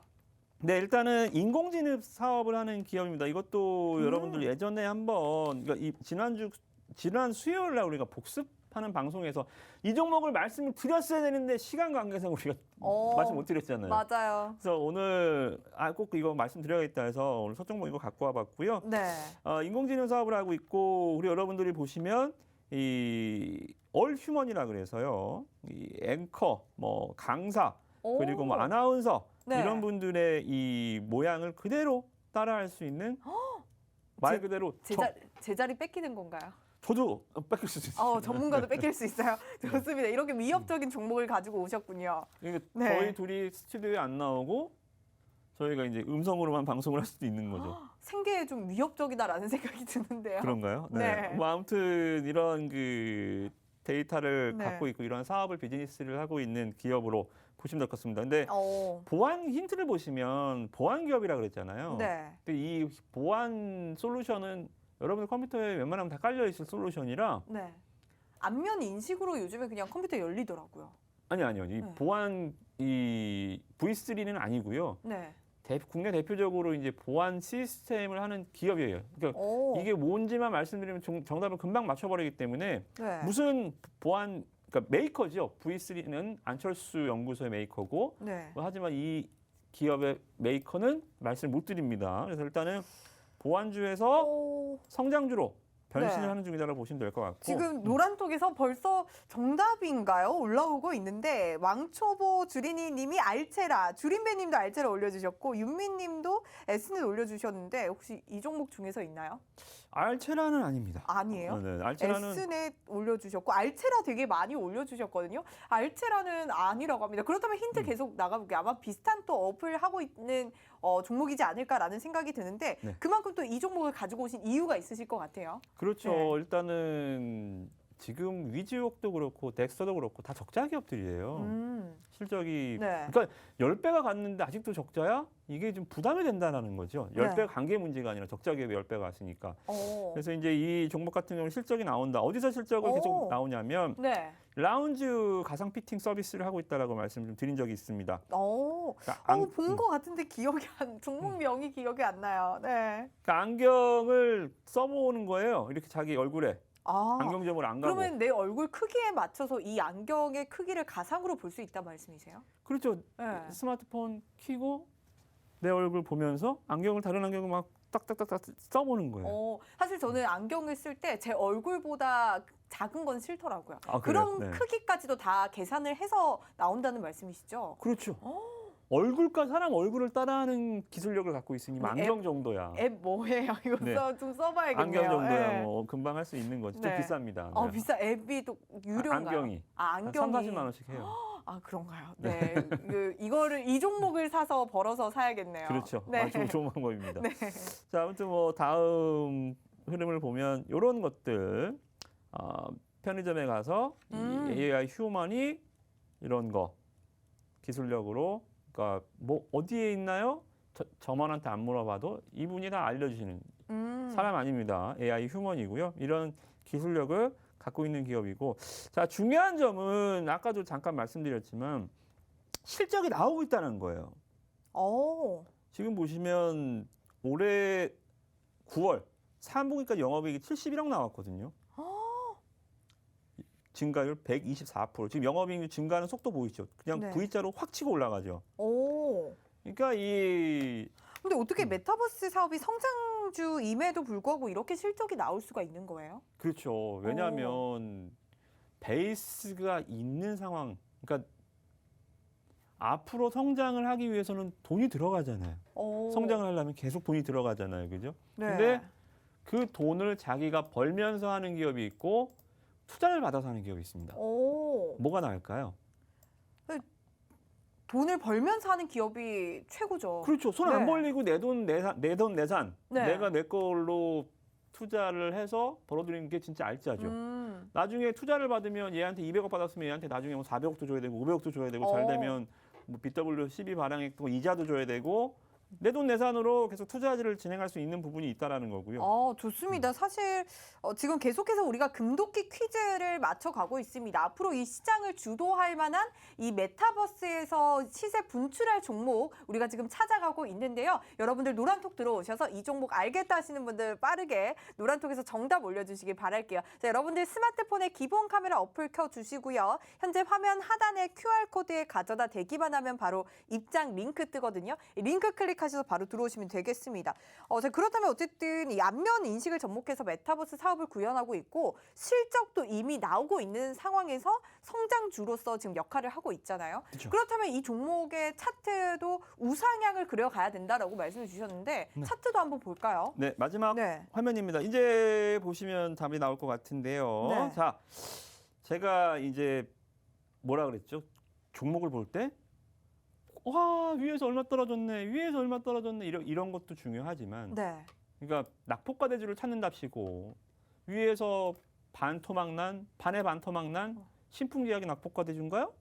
네, 일단은 인공지능 사업을 하는 기업입니다. 이것도 여러분들 예전에 한번 그러니까 지난 수요일 날 우리가 복습하는 방송에서 이 종목을 말씀을 드렸어야 되는데 시간 관계상 우리가 말씀 못 드렸잖아요. 맞아요. 그래서 오늘 꼭 이거 말씀드려야겠다 해서 오늘 첫 종목 이거 갖고 와봤고요. 네. 인공지능 사업을 하고 있고 우리 여러분들이 보시면 이 얼휴먼이라 그래서요. 이 앵커, 뭐 강사 그리고 뭐 아나운서 네. 이런 분들의 이 모양을 그대로 따라할 수 있는 말 그대로 제자리 뺏기는 건가요? 저도 뺏길 수 있어요. 전문가도 뺏길 수 있어요. 좋습니다. 이렇게 위협적인 종목을 가지고 오셨군요. 그러니까 네. 저희 둘이 스튜디오에 안 나오고 저희가 이제 음성으로만 방송을 할 수도 있는 거죠. 생계에 좀 위협적이다라는 생각이 드는데요. 그런가요? 네. 뭐 아무튼 이런 그 데이터를 네. 갖고 있고 이런 사업을 비즈니스를 하고 있는 기업으로 보시면 될 것 같습니다. 근데 어, 보안 힌트를 보시면 보안 기업이라 그랬잖아요. 네. 근데 이 보안 솔루션은 여러분들 컴퓨터에 웬만하면 다 깔려 있을 솔루션이라 네. 안면 인식으로 요즘에 그냥 컴퓨터 열리더라고요. 아니요. 이 네. 보안 이 V3는 아니고요. 네. 국내 대표적으로 이제 보안 시스템을 하는 기업이에요. 그러니까 오. 이게 뭔지만 말씀드리면 정답을 금방 맞춰버리기 때문에 네. 무슨 보안 그러니까 메이커죠. V3는 안철수 연구소의 메이커고 네. 하지만 이 기업의 메이커는 말씀을 못 드립니다. 그래서 일단은 보안주에서 오. 성장주로 변신을 네. 하는 중이다라고 보시면 될 것 같고 지금 노란톡에서 벌써 정답인가요? 올라오고 있는데 왕초보 주린이 님이 알체라, 주린배 님도 알체라 올려주셨고 윤민 님도 S넷 올려주셨는데 혹시 이 종목 중에서 있나요? 알체라는 아닙니다. 아니에요? 네, 알체라는 S넷 올려주셨고 알체라 되게 많이 올려주셨거든요. 알체라는 아니라고 합니다. 그렇다면 힌트 계속 나가볼게요. 아마 비슷한 또 어플 하고 있는 종목이지 않을까라는 생각이 드는데 네. 그만큼 또 이 종목을 가지고 오신 이유가 있으실 것 같아요. 그렇죠. 네. 일단은 지금 위즈웍도 그렇고 덱스터도 그렇고 다 적자 기업들이에요. 실적이 네. 그러니까 10배가 갔는데 아직도 적자야? 이게 좀 부담이 된다는 거죠. 10배가 네. 간 게 문제가 아니라 적자 기업이 10배가 갔으니까. 어. 그래서 이제 이 종목 같은 경우는 실적이 나온다. 어디서 실적을 오. 계속 나오냐면 네. 라운지 가상 피팅 서비스를 하고 있다라고 말씀 좀 드린 적이 있습니다. 그러니까 본 것 같은데 종목명이 기억이 안 나요. 네. 그러니까 안경을 써보는 거예요. 이렇게 자기 얼굴에. 아, 안경점을 안 가고. 그러면 내 얼굴 크기에 맞춰서 이 안경의 크기를 가상으로 볼 수 있다 말씀이세요? 그렇죠. 네. 스마트폰 켜고 내 얼굴 보면서 다른 안경을 막 딱딱딱딱 써보는 거예요. 사실 저는 안경을 쓸 때 제 얼굴보다 작은 건 싫더라고요. 아, 그래요? 그런 네. 크기까지도 다 계산을 해서 나온다는 말씀이시죠? 그렇죠. 사람 얼굴을 따라하는 기술력을 갖고 있으니 뭐 앱- 안경 정도야. 앱 뭐예요? 이거 네. 좀 써봐야겠네요. 안경 정도야 네. 뭐 금방 할 수 있는 거지. 좀 네. 비쌉니다. 네. 비싸. 앱이 또 유료인가요? 안경이. 안경이. 3, 40만 원씩 해요. 그런가요? 네. 이 종목을 사서 벌어서 사야겠네요. 그렇죠. 네. 좋은 방법입니다. 네. 자, 아무튼 뭐 다음 흐름을 보면 이런 것들 편의점에 가서 이 AI 휴먼이 이런 거 기술력으로 그러니까 뭐 어디에 있나요? 점원한테 안 물어봐도 이분이 다 알려주시는 사람 아닙니다. AI 휴먼이고요. 이런 기술력을 갖고 있는 기업이고, 자, 중요한 점은 아까도 잠깐 말씀드렸지만 실적이 나오고 있다는 거예요. 지금 보시면 올해 9월 3분기까지 영업이익이 71억 나왔거든요. 증가율 124%. 지금 영업이익 증가하는 속도 보이죠? 그냥 네. V자로 확 치고 올라가죠. 그러니까 근데 어떻게 메타버스 사업이 성장주임에도 불구하고 이렇게 실적이 나올 수가 있는 거예요? 그렇죠. 왜냐하면 베이스가 있는 상황, 그러니까 앞으로 성장을 하기 위해서는 돈이 들어가잖아요. 성장을 하려면 계속 돈이 들어가잖아요. 그죠? 네. 근데 그 돈을 자기가 벌면서 하는 기업이 있고 투자를 받아서 하는 기업이 있습니다. 뭐가 나을까요? 돈을 벌면서 하는 기업이 최고죠. 그렇죠. 손 안 네. 벌리고 내 돈 내산. 네. 내가 내 걸로 투자를 해서 벌어들이는 게 진짜 알짜죠. 나중에 투자를 받으면 얘한테 200억 받았으면 얘한테 나중에 뭐 400억도 줘야 되고 500억도 줘야 되고 잘 되면 뭐 BW12 발행액도 이자도 줘야 되고 내 돈 내산으로 계속 투자를 진행할 수 있는 부분이 있다라는 거고요. 좋습니다. 사실 지금 계속해서 우리가 금도끼 퀴즈를 맞춰가고 있습니다. 앞으로 이 시장을 주도할 만한 이 메타버스에서 시세 분출할 종목 우리가 지금 찾아가고 있는데요. 여러분들 노란톡 들어오셔서 이 종목 알겠다 하시는 분들 빠르게 노란톡에서 정답 올려주시길 바랄게요. 자, 여러분들 스마트폰에 기본 카메라 어플 켜주시고요. 현재 화면 하단에 QR코드에 가져다 대기만 하면 바로 입장 링크 뜨거든요. 이 링크 클릭하셔서 바로 들어오시면 되겠습니다. 자, 그렇다면 어쨌든 이 안면 인식을 접목해서 메타버스 사업을 구현하고 있고 실적도 이미 나오고 있는 상황에서 성장주로서 지금 역할을 하고 있잖아요. 그렇죠. 그렇다면 이 종목의 차트도 우상향을 그려가야 된다라고 말씀을 주셨는데 차트도 한번 볼까요? 네, 마지막 네. 화면입니다. 이제 보시면 답이 나올 것 같은데요. 네. 자, 제가 이제 뭐라 그랬죠? 종목을 볼 때 위에서 얼마 떨어졌네, 위에서 얼마 떨어졌네 이런 것도 중요하지만 네. 그러니까 낙폭과대주를 찾는답시고 위에서 반의 반토막난 신풍제약이 낙폭과대주인가요?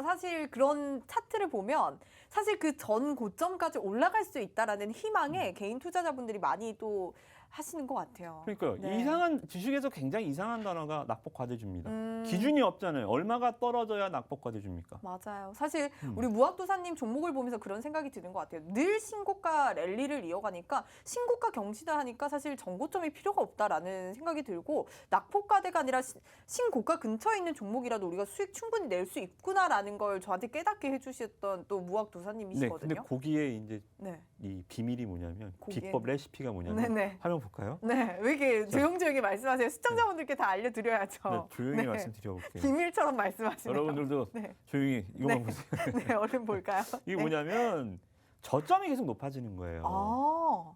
사실 그런 차트를 보면 사실 그 전 고점까지 올라갈 수 있다라는 희망에 개인 투자자분들이 많이 또 하시는 것 같아요. 그러니까요. 네. 이상한 주식에서 굉장히 이상한 단어가 낙폭과대주입니다. 기준이 없잖아요. 얼마가 떨어져야 낙폭과대주입니까? 맞아요. 사실 우리 무학도사님 종목을 보면서 그런 생각이 드는 것 같아요. 늘 신고가 랠리를 이어가니까 신고가 경신을 하니까 사실 전고점이 필요가 없다라는 생각이 들고 낙폭과대가 아니라 신고가 근처에 있는 종목이라도 우리가 수익 충분히 낼 수 있구나라는 걸 저한테 깨닫게 해주셨던 또 무학도사님이시거든요. 네, 근데 거기에 이제 네. 이 비밀이 뭐냐면 거기에. 비법 레시피가 뭐냐면 네네. 화면 볼까요? 네, 왜 이렇게 조용조용히 말씀하세요? 시청자분들께 다 알려드려야죠. 네, 조용히 네. 말씀드려볼게요. 비밀처럼 말씀하시네요. 여러분들도 네. 조용히 이거만 네. 보세요. 네, 얼른 볼까요? 이게 네. 뭐냐면 저점이 계속 높아지는 거예요.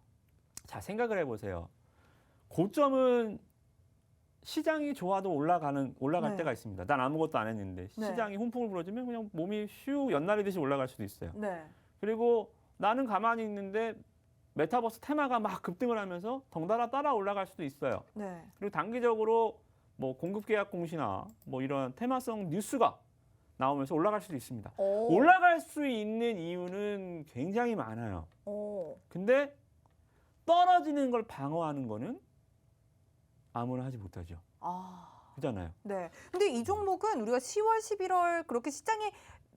자, 생각을 해보세요. 고점은 시장이 좋아도 올라갈 네. 때가 있습니다. 난 아무것도 안 했는데 네. 시장이 훈풍을 불어주면 그냥 몸이 슉 연날리듯이 올라갈 수도 있어요. 네. 그리고 나는 가만히 있는데 메타버스 테마가 막 급등을 하면서 덩달아 따라 올라갈 수도 있어요. 네. 그리고 단기적으로 뭐 공급 계약 공시나 뭐 이런 테마성 뉴스가 나오면서 올라갈 수도 있습니다. 올라갈 수 있는 이유는 굉장히 많아요. 근데 떨어지는 걸 방어하는 거는 아무나 하지 못하죠. 그잖아요. 네. 근데 이 종목은 우리가 10월, 11월 그렇게 시장이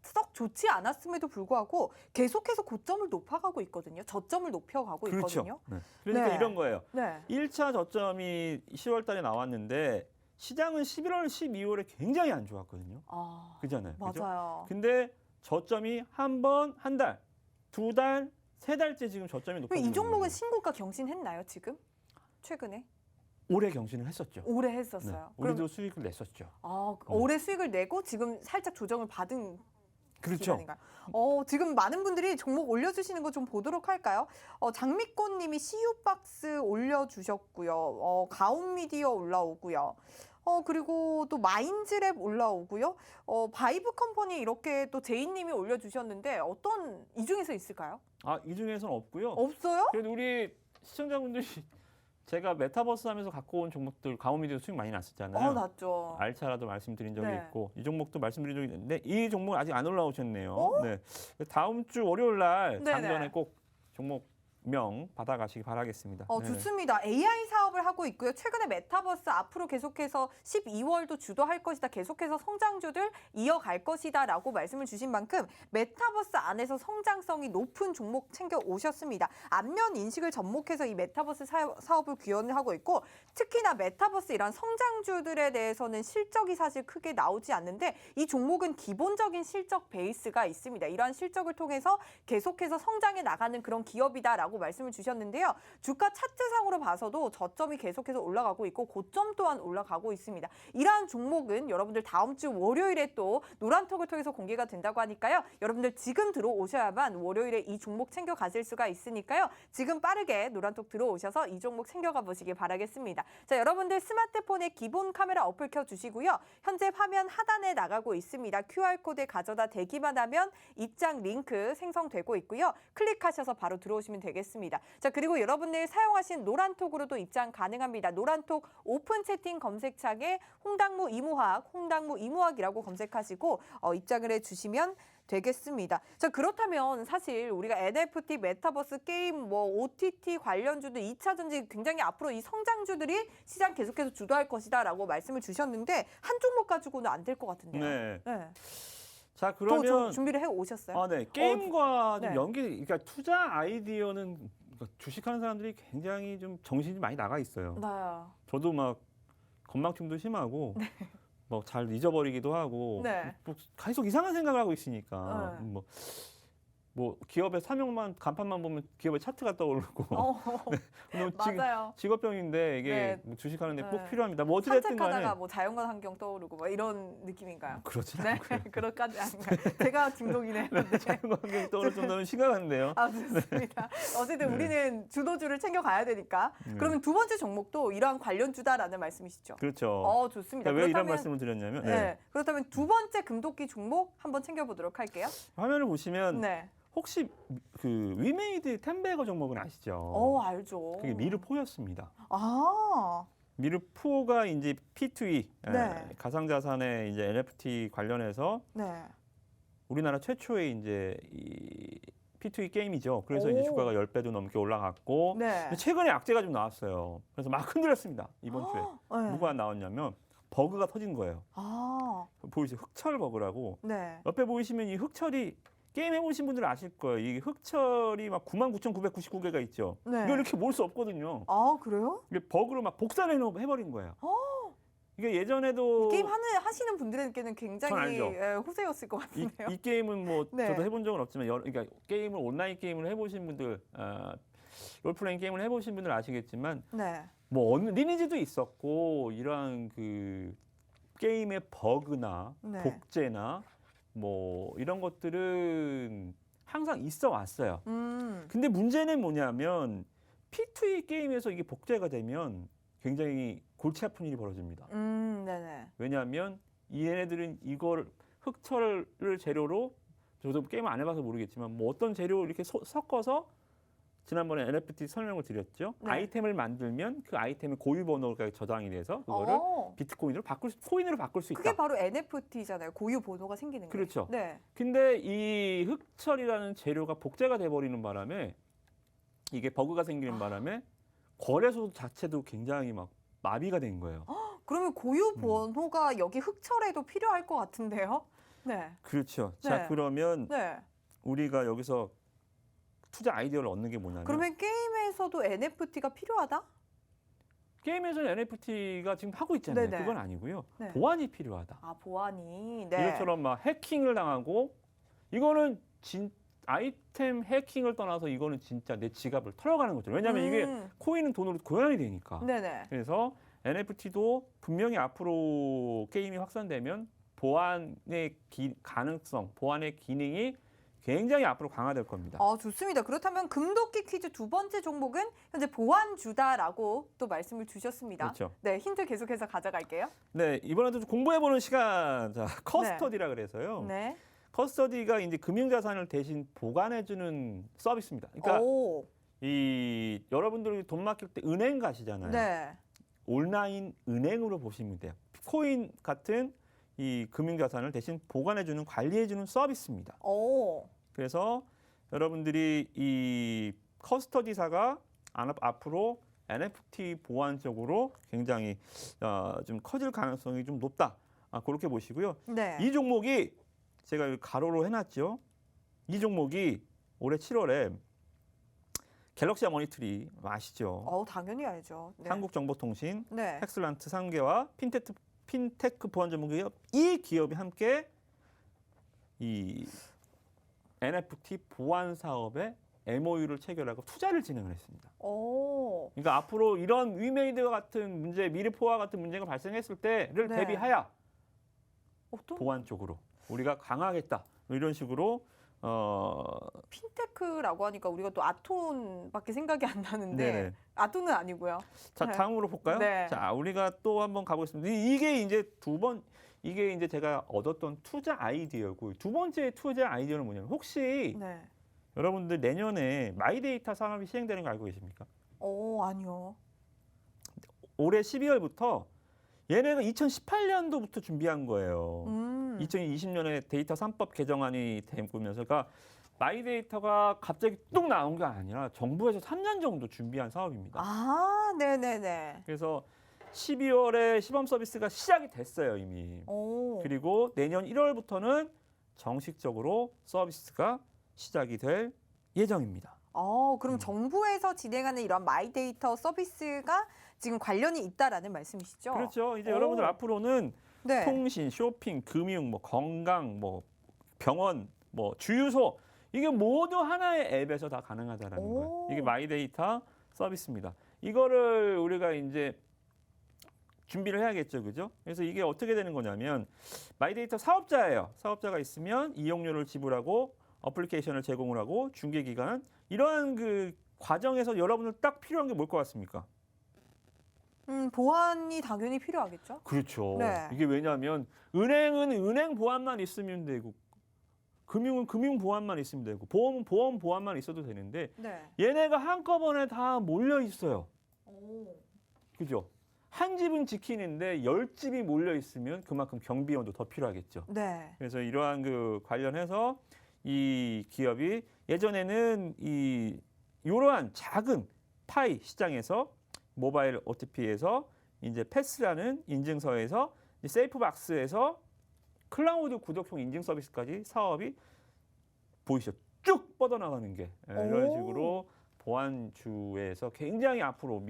썩 좋지 않았음에도 불구하고 계속해서 고점을 높아가고 있거든요. 저점을 높여가고 있거든요. 네. 그러니까 네. 이런 거예요. 네. 1차 저점이 10월 달에 나왔는데 시장은 11월, 12월에 굉장히 안 좋았거든요. 아, 그잖아요. 그죠? 맞아요. 근데 저점이 한 번, 한 달, 2달, 3달째 지금 저점이 높아지고 그럼 이 있는 종목은 거예요. 신고가 경신했나요, 지금? 최근에? 올해 경신을 했었죠. 올해 했었어요. 네. 우리도 수익을 냈었죠. 올해 수익을 내고 지금 살짝 조정을 받은 그렇죠. 기간인가요? 지금 많은 분들이 종목 올려주시는 거 좀 보도록 할까요? 장미꽃님이 CU박스 올려주셨고요. 가온미디어 올라오고요. 그리고 또 마인즈랩 올라오고요. 바이브 컴퍼니 이렇게 또 제이님이 올려주셨는데 어떤 이 중에서 있을까요? 이 중에서는 없고요. 없어요? 그래도 우리 시청자분들이 제가 메타버스 하면서 갖고 온 종목들 가오미디어 수익 많이 났었잖아요. 났죠. 알차라도 말씀드린 적이 네. 있고 이 종목도 말씀드린 적이 있는데 이 종목 아직 안 올라오셨네요. 네. 다음 주 월요일 날 네네. 장전에 꼭 종목명 받아가시기 바라겠습니다. 네. 좋습니다. AI 사업을 하고 있고요. 최근에 메타버스 앞으로 계속해서 12월도 주도할 것이다. 계속해서 성장주들 이어갈 것이다 라고 말씀을 주신 만큼 메타버스 안에서 성장성이 높은 종목 챙겨 오셨습니다. 안면 인식을 접목해서 이 메타버스 사업을 구현하고 있고 특히나 메타버스 이런 성장주들에 대해서는 실적이 사실 크게 나오지 않는데 이 종목은 기본적인 실적 베이스가 있습니다. 이러한 실적을 통해서 계속해서 성장해 나가는 그런 기업이다라고 말씀을 주셨는데요. 주가 차트상으로 봐서도 저점이 계속해서 올라가고 있고 고점 또한 올라가고 있습니다. 이러한 종목은 여러분들 다음 주 월요일에 또 노란톡을 통해서 공개가 된다고 하니까요. 여러분들 지금 들어오셔야만 월요일에 이 종목 챙겨 가실 수가 있으니까요. 지금 빠르게 노란톡 들어오셔서 이 종목 챙겨가 보시길 바라겠습니다. 자, 여러분들 스마트폰에 기본 카메라 어플 켜주시고요. 현재 화면 하단에 나가고 있습니다. QR코드에 가져다 대기만 하면 입장 링크 생성되고 있고요. 클릭하셔서 바로 들어오시면 되겠습니다. 자, 그리고 여러분들 사용하신 노란톡으로도 입장 가능합니다. 노란톡 오픈 채팅 검색창에 홍당무 이무학이라고 검색하시고 입장을 해주시면 되겠습니다. 자, 그렇다면 사실 우리가 NFT, 메타버스, 게임, OTT 관련주들 2차 전지 굉장히 앞으로 이 성장주들이 시장 계속해서 주도할 것이다라고 말씀을 주셨는데 한 종목 가지고는 안 될 것 같은데요. 네. 자, 그러면 또 준비를 해 오셨어요? 네. 게임과 좀 네. 그러니까 투자 아이디어는 주식하는 사람들이 굉장히 좀 정신이 많이 나가 있어요. 네. 저도 막 건망증도 심하고 뭐 잘 잊어버리기도 하고 네. 뭐 계속 이상한 생각을 하고 있으니까 네. 뭐 기업의 사명만 간판만 보면 기업의 차트가 떠오르고 네. 맞아요. 직업병인데 이게 네. 뭐 주식하는데 네. 꼭 필요합니다. 뭐 어찌됐든 간에 산책하다가 자연관 환경 떠오르고 이런 느낌인가요? 그렇지 네, 않고요. 그럴까지 아닌가요? 제가 중독이네요. 자연환경 떠오를 정도면 심각한데요. 좋습니다. 어쨌든 네. 우리는 주도주를 챙겨가야 되니까. 그러면 두 번째 종목도 이러한 관련주다라는 말씀이시죠? 그렇죠. 좋습니다. 왜 이런 말씀을 드렸냐면 그렇다면 두 번째 금도끼 종목 한번 챙겨보도록 할게요. 화면을 보시면 네. 혹시 그 위메이드 텐베거 종목은 아시죠? 알죠. 그게 미르포였습니다. 아, 미르포가 이제 P2E 네. 가상자산의 이제 NFT 관련해서 네. 우리나라 최초의 이제 이 P2E 게임이죠. 그래서 오. 이제 주가가 10배도 넘게 올라갔고 네. 최근에 악재가 좀 나왔어요. 그래서 막 흔들렸습니다. 이번 주에. 네. 뭐가 나왔냐면 버그가 터진 거예요. 보이세요? 흑철 버그라고. 네. 옆에 보이시면 이 흑철이 게임 해보신 분들은 아실 거예요. 이 흑철이 막 99,999개가 있죠. 네. 이걸 이렇게 모을 수 없거든요. 그래요? 이게 버그로 막 복사를 해버린 거예요. 이게 예전에도 게임 하시는 분들에게는 전 굉장히 알죠. 호재였을 것 같은데요. 이 게임은 뭐 네. 저도 해본 적은 없지만 그러니까 게임을 온라인 게임을 해보신 분들, 롤플레잉 게임을 해보신 분들 아시겠지만 네. 뭐 어느 리니지도 있었고 이러한 그 게임의 버그나 네. 복제나 뭐 이런 것들은 항상 있어 왔어요. 근데 문제는 뭐냐면 P2E 게임에서 이게 복제가 되면 굉장히 골치 아픈 일이 벌어집니다. 네네. 왜냐하면 얘네들은 이걸 흑철을 재료로 저도 게임을 안 해봐서 모르겠지만 뭐 어떤 재료 이렇게 섞어서 지난번에 NFT 설명을 드렸죠. 네. 아이템을 만들면 그 아이템의 고유 번호가 저장이 돼서 그거를 비트코인으로 코인으로 바꿀 수 있다. 그게 바로 NFT잖아요. 고유 번호가 생기는 게. 그렇죠. 네. 근데 이 흑철이라는 재료가 복제가 돼버리는 바람에 이게 버그가 생기는 바람에 거래소 자체도 굉장히 막 마비가 된 거예요. 그러면 고유 번호가 여기 흑철에도 필요할 것 같은데요? 네. 그렇죠. 네. 자, 그러면 네. 우리가 여기서 투자 아이디어를 얻는 게 뭐냐면 그러면 게임에서도 NFT가 필요하다? 게임에서는 NFT가 지금 하고 있잖아요. 네네. 그건 아니고요. 네. 보안이 필요하다. 아, 보안이. 네. 이것처럼 막 해킹을 당하고 이거는 아이템 해킹을 떠나서 이거는 진짜 내 지갑을 털어가는 거죠. 왜냐하면 이게 코인은 돈으로 교환이 되니까. 네네. 그래서 NFT도 분명히 앞으로 게임이 확산되면 보안의 가능성, 보안의 기능이 굉장히 앞으로 강화될 겁니다. 좋습니다. 그렇다면 금도끼 퀴즈 두 번째 종목은 현재 보안주다라고 또 말씀을 주셨습니다. 그렇죠. 네, 힌트 계속해서 가져갈게요. 네, 이번에도 좀 공부해보는 시간, 자, 커스터디라 그래서요. 네. 커스터디가 이제 금융자산을 대신 보관해주는 서비스입니다. 그러니까 오. 이 여러분들이 돈 맡길 때 은행 가시잖아요. 네. 온라인 은행으로 보시면 돼요. 코인 같은 이 금융자산을 대신 보관해주는 관리해주는 서비스입니다. 오. 그래서 여러분들이 이 커스터디사가 앞으로 NFT 보안 쪽으로 굉장히 좀 커질 가능성이 좀 높다. 그렇게 보시고요. 네. 이 종목이 제가 여기 가로로 해놨죠. 이 종목이 올해 7월에 갤럭시 머니트리 아시죠? 당연히 알죠. 네. 한국정보통신, 네. 텍슬란트 3개와 핀테크 보안 전문 기업 이 기업이 함께 이 NFT 보안 사업에 MOU를 체결하고 투자를 진행을 했습니다. 오. 그러니까 앞으로 이런 위메이드와 같은 문제, 미르포와 같은 문제가 발생했을 때를 네. 대비하여 어떤 보안 쪽으로 우리가 강화하겠다. 이런 식으로 핀테크라고 하니까 우리가 또 아톤밖에 생각이 안 나는데 네네. 아톤은 아니고요. 자, 네. 다음으로 볼까요? 네. 자, 우리가 또 한번 가보겠습니다. 이게 이제 이게 이제 제가 얻었던 투자 아이디어고 두 번째 투자 아이디어는 뭐냐면 혹시 네. 여러분들 내년에 마이데이터 산업이 시행되는 거 알고 계십니까? 아니요. 올해 12월부터 얘네가 2018년도부터 준비한 거예요. 2020년에 데이터 3법 개정안이 되면서 그러니까 마이데이터가 갑자기 뚝 나온 게 아니라 정부에서 3년 정도 준비한 사업입니다. 네네네. 그래서 12월에 시범 서비스가 시작이 됐어요, 이미. 오. 그리고 내년 1월부터는 정식적으로 서비스가 시작이 될 예정입니다. 그럼 정부에서 진행하는 이런 마이데이터 서비스가 지금 관련이 있다라는 말씀이시죠? 그렇죠. 이제 여러분들 앞으로는 네. 통신, 쇼핑, 금융, 뭐 건강, 뭐 병원, 뭐 주유소 이게 모두 하나의 앱에서 다 가능하다라는 거예요. 이게 마이데이터 서비스입니다. 이거를 우리가 이제 준비를 해야겠죠, 그죠? 그래서 이게 어떻게 되는 거냐면 마이데이터 사업자예요. 사업자가 있으면 이용료를 지불하고 어플리케이션을 제공을 하고 중개 기간은 이러한 그 과정에서 여러분들 딱 필요한 게 뭘 것 같습니까? 보안이 당연히 필요하겠죠? 그렇죠. 네. 이게 왜냐하면 은행은 은행 보안만 있으면 되고 금융은 금융 보안만 있으면 되고 보험은 보험 보안만 있어도 되는데 네. 얘네가 한꺼번에 다 몰려 있어요. 오. 그죠? 한 집은 지키는데 10집이 몰려 있으면 그만큼 경비원도 더 필요하겠죠. 네. 그래서 이러한 그 관련해서 이 기업이 예전에는 이러한 작은 파이 시장에서 모바일 OTP에서 이제 패스라는 인증서에서 세이프박스에서 클라우드 구독형 인증 서비스까지 사업이 보이시죠? 쭉 뻗어나가는 게 이런 식으로 보안주에서 굉장히 앞으로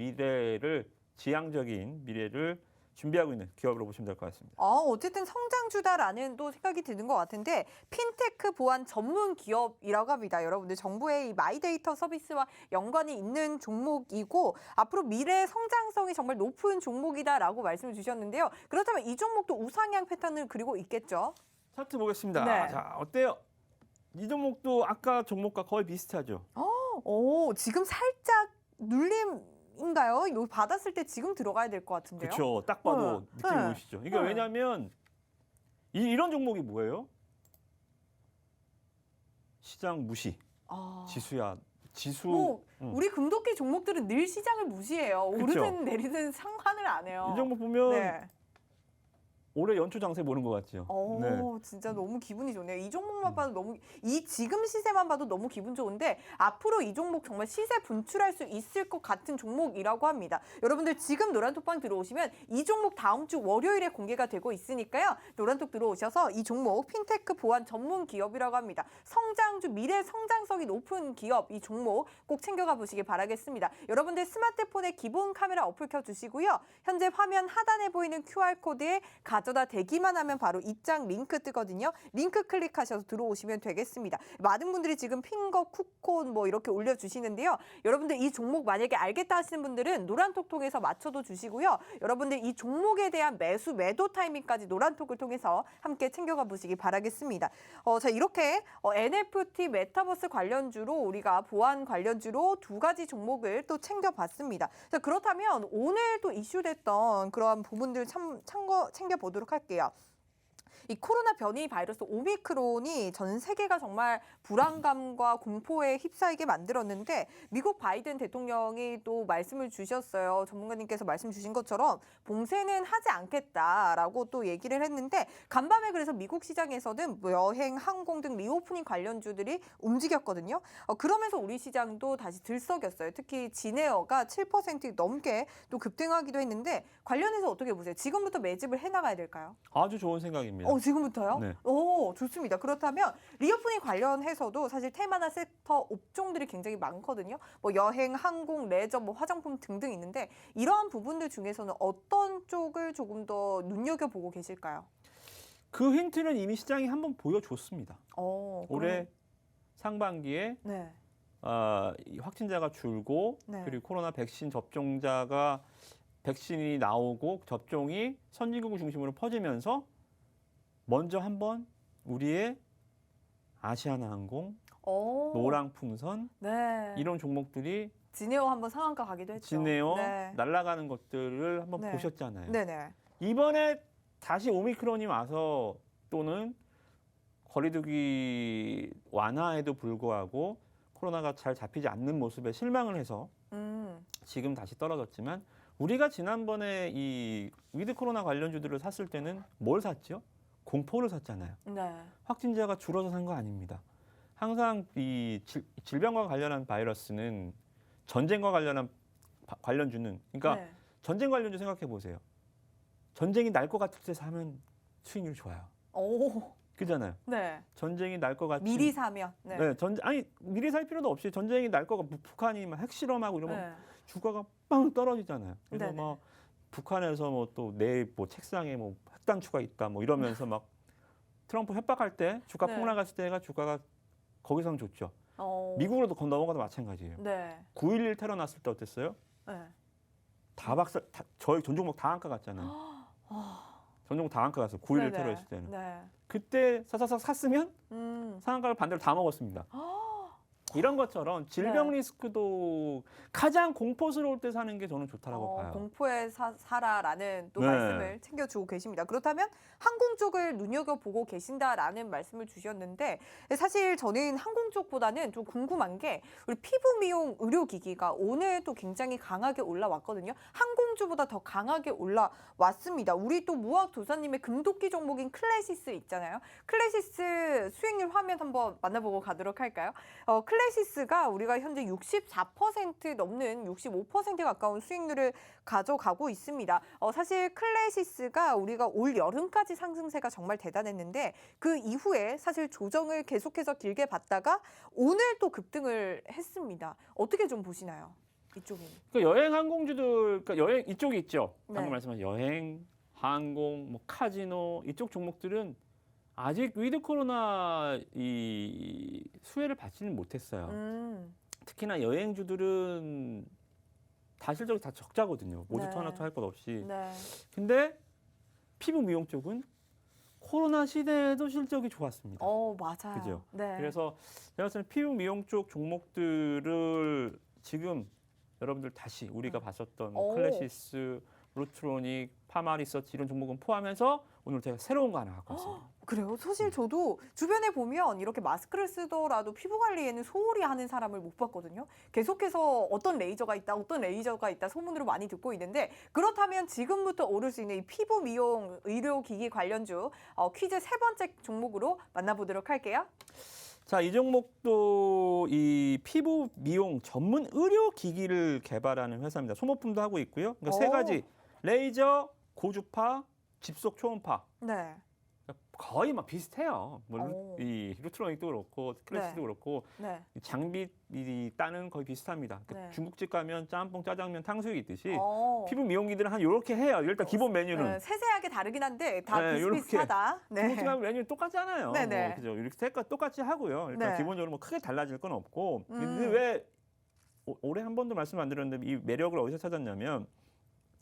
지향적인 미래를 준비하고 있는 기업으로 보시면 될 것 같습니다. 어쨌든 성장주다라는 또 생각이 드는 것 같은데 핀테크 보안 전문 기업이라고 합니다. 여러분들 정부의 이 마이데이터 서비스와 연관이 있는 종목이고 앞으로 미래 성장성이 정말 높은 종목이다라고 말씀을 주셨는데요. 그렇다면 이 종목도 우상향 패턴을 그리고 있겠죠? 차트 보겠습니다. 네. 자, 어때요? 이 종목도 아까 종목과 거의 비슷하죠? 지금 살짝 눌림인가요? 이거 받았을 때 지금 들어가야 될 것 같은데요. 그렇죠. 딱 봐도 느낌이 네. 오시죠? 이게 왜냐하면 이런 종목이 뭐예요? 시장 무시. 지수야. 지수. 우리 금도끼 종목들은 늘 시장을 무시해요. 그쵸? 오르든 내리든 상관을 안 해요. 이 종목 보면 네. 올해 연초 장세 보는 것 같죠. 네. 진짜 너무 기분이 좋네요. 이 종목만 봐도 너무 이 지금 시세만 봐도 너무 기분 좋은데 앞으로 이 종목 정말 시세 분출할 수 있을 것 같은 종목이라고 합니다. 여러분들 지금 노란톡방 들어오시면 이 종목 다음 주 월요일에 공개가 되고 있으니까요. 노란톡 들어오셔서 이 종목 핀테크 보안 전문 기업이라고 합니다. 성장주 미래 성장성이 높은 기업 이 종목 꼭 챙겨가 보시길 바라겠습니다. 여러분들 스마트폰에 기본 카메라 어플 켜주시고요. 현재 화면 하단에 보이는 QR코드에 가져다 대기만 하면 바로 입장 링크 뜨거든요. 링크 클릭하셔서 들어오시면 되겠습니다. 많은 분들이 지금 핑거, 쿠콘 뭐 이렇게 올려주시는데요. 여러분들 이 종목 만약에 알겠다 하시는 분들은 노란톡 통해서 맞춰도 주시고요. 여러분들 이 종목에 대한 매수, 매도 타이밍까지 노란톡을 통해서 함께 챙겨가 보시기 바라겠습니다. 자 이렇게 NFT 메타버스 관련주로 우리가 보안 관련주로 두 가지 종목을 또 챙겨봤습니다. 자 그렇다면 오늘 또 이슈됐던 그러한 부분들 챙겨보도록 할게요. 이 코로나 변이 바이러스 오미크론이 전 세계가 정말 불안감과 공포에 휩싸이게 만들었는데 미국 바이든 대통령이 또 말씀을 주셨어요. 전문가님께서 말씀 주신 것처럼 봉쇄는 하지 않겠다라고 또 얘기를 했는데 간밤에 그래서 미국 시장에서는 여행, 항공 등 리오프닝 관련주들이 움직였거든요. 그러면서 우리 시장도 다시 들썩였어요. 특히 진에어가 7% 넘게 또 급등하기도 했는데 관련해서 어떻게 보세요? 지금부터 매집을 해나가야 될까요? 아주 좋은 생각입니다. 지금부터요? 네. 좋습니다. 그렇다면 리오프닝 관련해서도 사실 테마나 섹터 업종들이 굉장히 많거든요. 뭐 여행, 항공, 레저, 뭐 화장품 등등 있는데 이러한 부분들 중에서는 어떤 쪽을 조금 더 눈여겨보고 계실까요? 그 힌트는 이미 시장이 한번 보여줬습니다. 올해 상반기에 네. 이 확진자가 줄고 네. 그리고 코로나 백신 접종자가 백신이 나오고 접종이 선진국 중심으로 퍼지면서 먼저 한번 우리의 아시아나항공, 노랑풍선 네. 이런 종목들이 진에어 한번 상한가 가기도 했죠. 진에어 네. 날아가는 것들을 한번 네. 보셨잖아요. 네네. 이번에 다시 오미크론이 와서 또는 거리두기 완화에도 불구하고 코로나가 잘 잡히지 않는 모습에 실망을 해서 지금 다시 떨어졌지만 우리가 지난번에 이 위드 코로나 관련주들을 샀을 때는 뭘 샀죠? 공포를 샀잖아요. 네. 확진자가 줄어서 산 거 아닙니다. 항상 이 질병과 관련한 바이러스는 전쟁과 관련한 관련주는 그러니까 네. 전쟁 관련주 생각해 보세요. 전쟁이 날 것 같을 때 사면 수익률 좋아요. 그잖아요. 네. 전쟁이 날 것 같이 미리 사면. 네. 네, 아니 미리 살 필요도 없이 전쟁이 날 거가 북한이 막 핵실험하고 이러면 네. 주가가 빵 떨어지잖아요. 그래서 네네. 막 북한에서 뭐 또 내 뭐 책상에 뭐 핵단추가 있다 뭐 이러면서 막 트럼프 협박할 때 주가 네. 폭락했을 때가 주가가 거기서는 좋죠. 미국으로도 넘어가도 마찬가지예요. 네. 9.11 테러 났을 때 어땠어요? 네. 저희 전 종목 다 한가 갔잖아요. 전 종목 다 한가 갔어요. 9.11 네네. 테러 했을 때는. 네. 그때 사사삭 샀으면 상한가를 반대로 다 먹었습니다. 이런 것처럼 질병 네. 리스크도 가장 공포스러울 때 사는 게 저는 좋다라고 봐요. 공포에 사라라는 또 네. 말씀을 챙겨주고 계십니다. 그렇다면 항공 쪽을 눈여겨보고 계신다라는 말씀을 주셨는데 사실 저는 항공 쪽보다는 좀 궁금한 게 우리 피부 미용 의료기기가 오늘 또 굉장히 강하게 올라왔거든요. 항공주보다 더 강하게 올라왔습니다. 우리 또 무학 도사님의 금도끼 종목인 클래시스 있잖아요. 클래시스 수익률 화면 한번 만나보고 가도록 할까요? 클래시스가 우리가 현재 64% 넘는 65% 가까운 수익률을 가져가고 있습니다. 사실 클래시스가 우리가 올 여름까지 상승세가 정말 대단했는데 그 이후에 사실 조정을 계속해서 길게 받다가 오늘 또 급등을 했습니다. 어떻게 좀 보시나요? 이쪽은. 그러니까 여행 항공주들, 그러니까 여행 이쪽이 있죠. 방금 네. 말씀하신 여행, 항공, 뭐 카지노 이쪽 종목들은 아직 위드 코로나 이 수혜를 받지는 못했어요. 특히나 여행주들은 다 실적이 다 적자거든요. 모집 네. 하나도 할 것 없이. 네. 근데 피부 미용 쪽은 코로나 시대에도 실적이 좋았습니다. 맞아요. 그죠? 네. 그래서 제가 봤을 때 피부 미용 쪽 종목들을 지금 여러분들 다시 우리가 봤었던 뭐 오. 클래시스, 루트로닉, 파마리서치 이런 종목은 포함해서 오늘 제가 새로운 거 하나 갖고 왔습니다. 그래요? 사실 저도 주변에 보면 이렇게 마스크를 쓰더라도 피부 관리에는 소홀히 하는 사람을 못 봤거든요. 계속해서 어떤 레이저가 있다, 어떤 레이저가 있다 소문으로 많이 듣고 있는데 그렇다면 지금부터 오를 수 있는 이 피부 미용 의료기기 관련주 퀴즈 세 번째 종목으로 만나보도록 할게요. 자, 이 종목도 이 피부 미용 전문 의료 기기를 개발하는 회사입니다. 소모품도 하고 있고요. 그러니까 세 가지 레이저, 고주파, 집속 초음파. 네. 거의 막 비슷해요. 뭐 이 루트로닉도 그렇고 클래식도 그렇고 네. 장비 이 따는 거의 비슷합니다. 네. 중국집 가면 짬뽕, 짜장면, 탕수육 있듯이 피부 미용기들은 한 이렇게 해요. 일단 기본 메뉴는 네, 세세하게 다르긴 한데 다 네, 비슷비슷하다. 중국집 가면 메뉴 똑같잖아요. 네네. 뭐, 그죠? 이렇게 색깔 똑같이 하고요. 일단 네. 기본적으로 뭐 크게 달라질 건 없고. 근데 왜 올해 한 번도 말씀 안 드렸는데 이 매력을 어디서 찾았냐면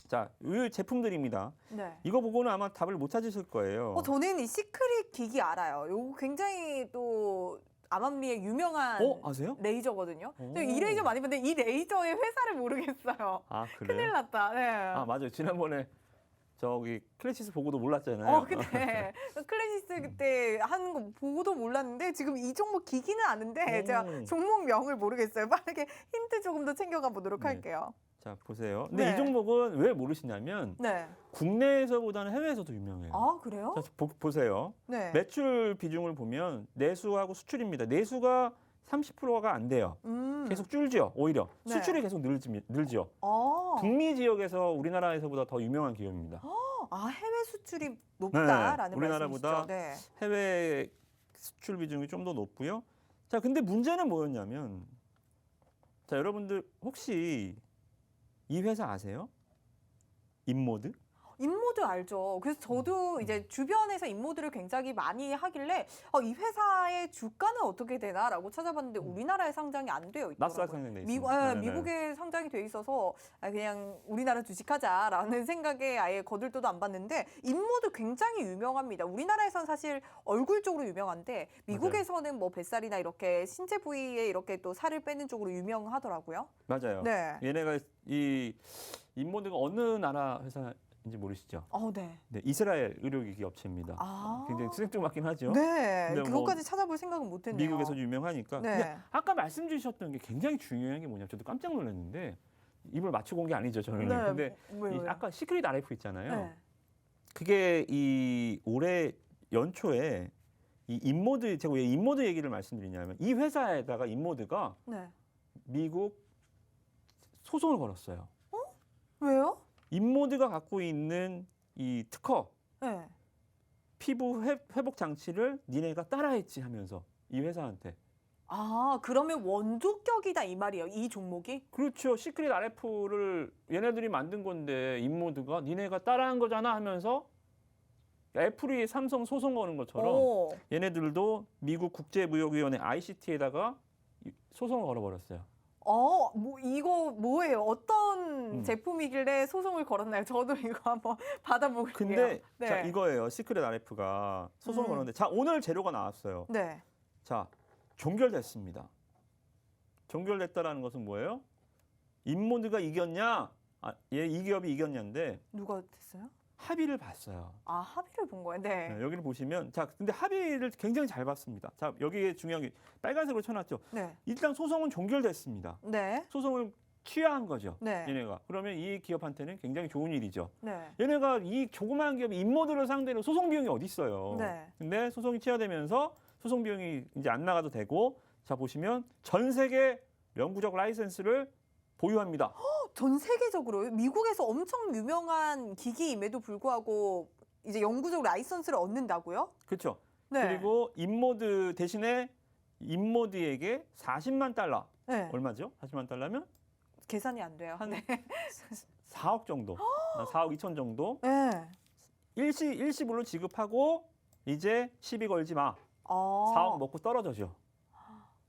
자, 이 제품들입니다. 네. 이거 보고는 아마 답을 못 찾으실 거예요. 저는 이 시크릿 기기 알아요. 요거 굉장히 또 암암리의 유명한 아세요? 레이저거든요. 오. 이 레이저 많이 봤는데 이 레이저의 회사를 모르겠어요. 아, 그래요? 큰일 났다. 네. 아, 맞아요. 지난번에 저기 클래시스 보고도 몰랐잖아요. 그때 클래시스 그때 하는 거 보고도 몰랐는데 지금 이 종목 기기는 아는데 제가 종목명을 모르겠어요. 빠르게 힌트 조금 더 챙겨가 보도록 네. 할게요. 자, 보세요. 근데 네. 이 종목은 왜 모르시냐면 네. 국내에서보다는 해외에서도 유명해요. 아, 그래요? 자, 보세요. 네. 매출 비중을 보면 내수하고 수출입니다. 내수가 30%가 안 돼요. 계속 줄죠, 오히려. 네. 수출이 계속 늘지요. 북미 지역에서 우리나라에서보다 더 유명한 기업입니다. 해외 수출이 높다라는 네, 우리나라보다 말씀이시죠? 네. 해외 수출 비중이 좀 더 높고요. 자, 근데 문제는 뭐였냐면 자, 여러분들 혹시 이 회사 아세요? 인모드? 인모드 알죠. 그래서 저도 이제 주변에서 인모드를 굉장히 많이 하길래 이 회사의 주가는 어떻게 되나라고 찾아봤는데 우리나라에 상장이 안 되어 나스닥 있더라고요. 상장돼 있습니다. 미국에 상장이 돼 있어서 그냥 우리나라 주식하자라는 생각에 아예 거들떠도 안 봤는데 인모드 굉장히 유명합니다. 우리나라에선 사실 얼굴 쪽으로 유명한데 미국에서는 뭐 뱃살이나 이렇게 신체 부위에 이렇게 또 살을 빼는 쪽으로 유명하더라고요. 맞아요. 네. 얘네가 이 인모드가 어느 나라 회사인지 모르시죠? 네. 네, 이스라엘 의료기기 업체입니다. 굉장히 생뚱맞긴 하죠. 네. 근데 뭐 그것까지 찾아볼 생각은 못했네요. 미국에서 유명하니까. 네. 근데 아까 말씀 주셨던 게 굉장히 중요한 게 뭐냐면 저도 깜짝 놀랐는데 입을 맞추고 온 게 아니죠, 저는. 네. 근데 왜요? 아까 시크릿 RF 있잖아요. 네. 그게 이 올해 연초에 이 인모드, 제가 왜 인모드 얘기를 말씀드리냐면 이 회사에다가 인모드가 네. 미국 소송을 걸었어요. 왜요? 인모드가 갖고 있는 이 특허, 네. 피부 회복 장치를 니네가 따라했지 하면서 이 회사한테. 그러면 원조격이다 이 말이에요. 이 종목이? 그렇죠. 시크릿 RF를 얘네들이 만든 건데 인모드가 니네가 따라한 거잖아 하면서 애플이 삼성 소송 거는 것처럼 얘네들도 미국 국제무역위원회 ICT에다가 소송을 걸어버렸어요. 이거 뭐예요? 어떤 제품이길래 소송을 걸었나요? 저도 이거 한번 받아볼게요. 근데 네. 자, 이거예요. 시크릿 RF가 소송을 걸었는데 자, 오늘 재료가 나왔어요. 네. 자, 종결됐습니다. 종결됐다라는 것은 뭐예요? 인모드가 이겼냐? 이 기업이 이겼냐인데 누가 됐어요? 합의를 봤어요. 합의를 본 거예요? 네. 네, 여기를 보시면 자, 근데 합의를 굉장히 잘 봤습니다. 자, 여기에 중요한 게 빨간색으로 쳐놨죠. 네. 일단 소송은 종결됐습니다. 네. 소송을 취하한 거죠. 네. 얘네가. 그러면 이 기업한테는 굉장히 좋은 일이죠. 네. 얘네가 이 조그마한 기업 인모드를 상대로 소송 비용이 어디 있어요. 네. 근데 소송이 취하되면서 소송 비용이 이제 안 나가도 되고 자, 보시면 전 세계 영구적 라이센스를 보유합니다. 전 세계적으로요? 미국에서 엄청 유명한 기기임에도 불구하고 이제 영구적 라이선스를 얻는다고요? 그렇죠. 네. 그리고 인모드 대신에 인모드에게 40만 달러. 네. 얼마죠? 40만 달러면 계산이 안 돼요. 한 4억 정도. 4억 2천 정도. 네. 일시불로 지급하고 이제 시비 걸지 마. 4억 먹고 떨어져죠.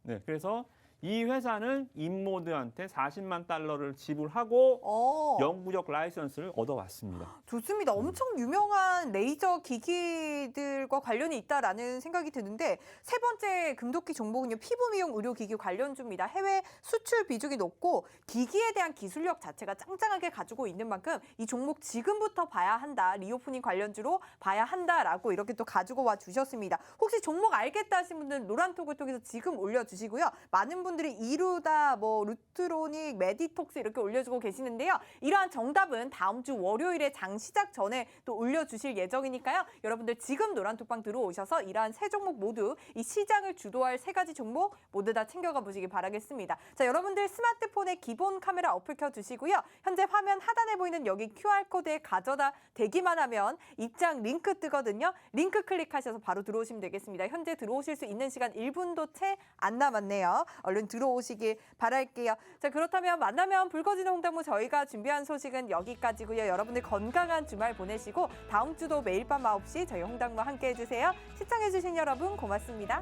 네, 그래서 이 회사는 인모드한테 40만 달러를 지불하고 영구적 라이선스를 얻어왔습니다. 좋습니다. 엄청 유명한 레이저 기기들과 관련이 있다라는 생각이 드는데 세 번째 금도끼 종목은요. 피부 미용 의료기기 관련주입니다. 해외 수출 비중이 높고 기기에 대한 기술력 자체가 짱짱하게 가지고 있는 만큼 이 종목 지금부터 봐야 한다. 리오프닝 관련주로 봐야 한다라고 이렇게 또 가지고 와 주셨습니다. 혹시 종목 알겠다 하신 분들은 노란톡을 통해서 지금 올려주시고요. 많은 분들이 이루다, 루트로닉, 메디톡스 이렇게 올려주고 계시는데요. 이러한 정답은 다음 주 월요일에 장 시작 전에 또 올려주실 예정이니까요. 여러분들 지금 노란톡방 들어오셔서 이러한 세 종목 모두 이 시장을 주도할 세 가지 종목 모두 다 챙겨가 보시기 바라겠습니다. 자, 여러분들 스마트폰에 기본 카메라 어플 켜주시고요. 현재 화면 하단에 보이는 여기 QR코드에 가져다 대기만 하면 입장 링크 뜨거든요. 링크 클릭하셔서 바로 들어오시면 되겠습니다. 현재 들어오실 수 있는 시간 1분도 채 안 남았네요. 얼른 들어오시길 바랄게요. 자, 그렇다면 만나면 붉어지는 홍당무 저희가 준비한 소식은 여기까지고요. 여러분들 건강한 주말 보내시고 다음 주도 매일 밤 9시 저희 홍당무 함께 해주세요. 시청해주신 여러분 고맙습니다.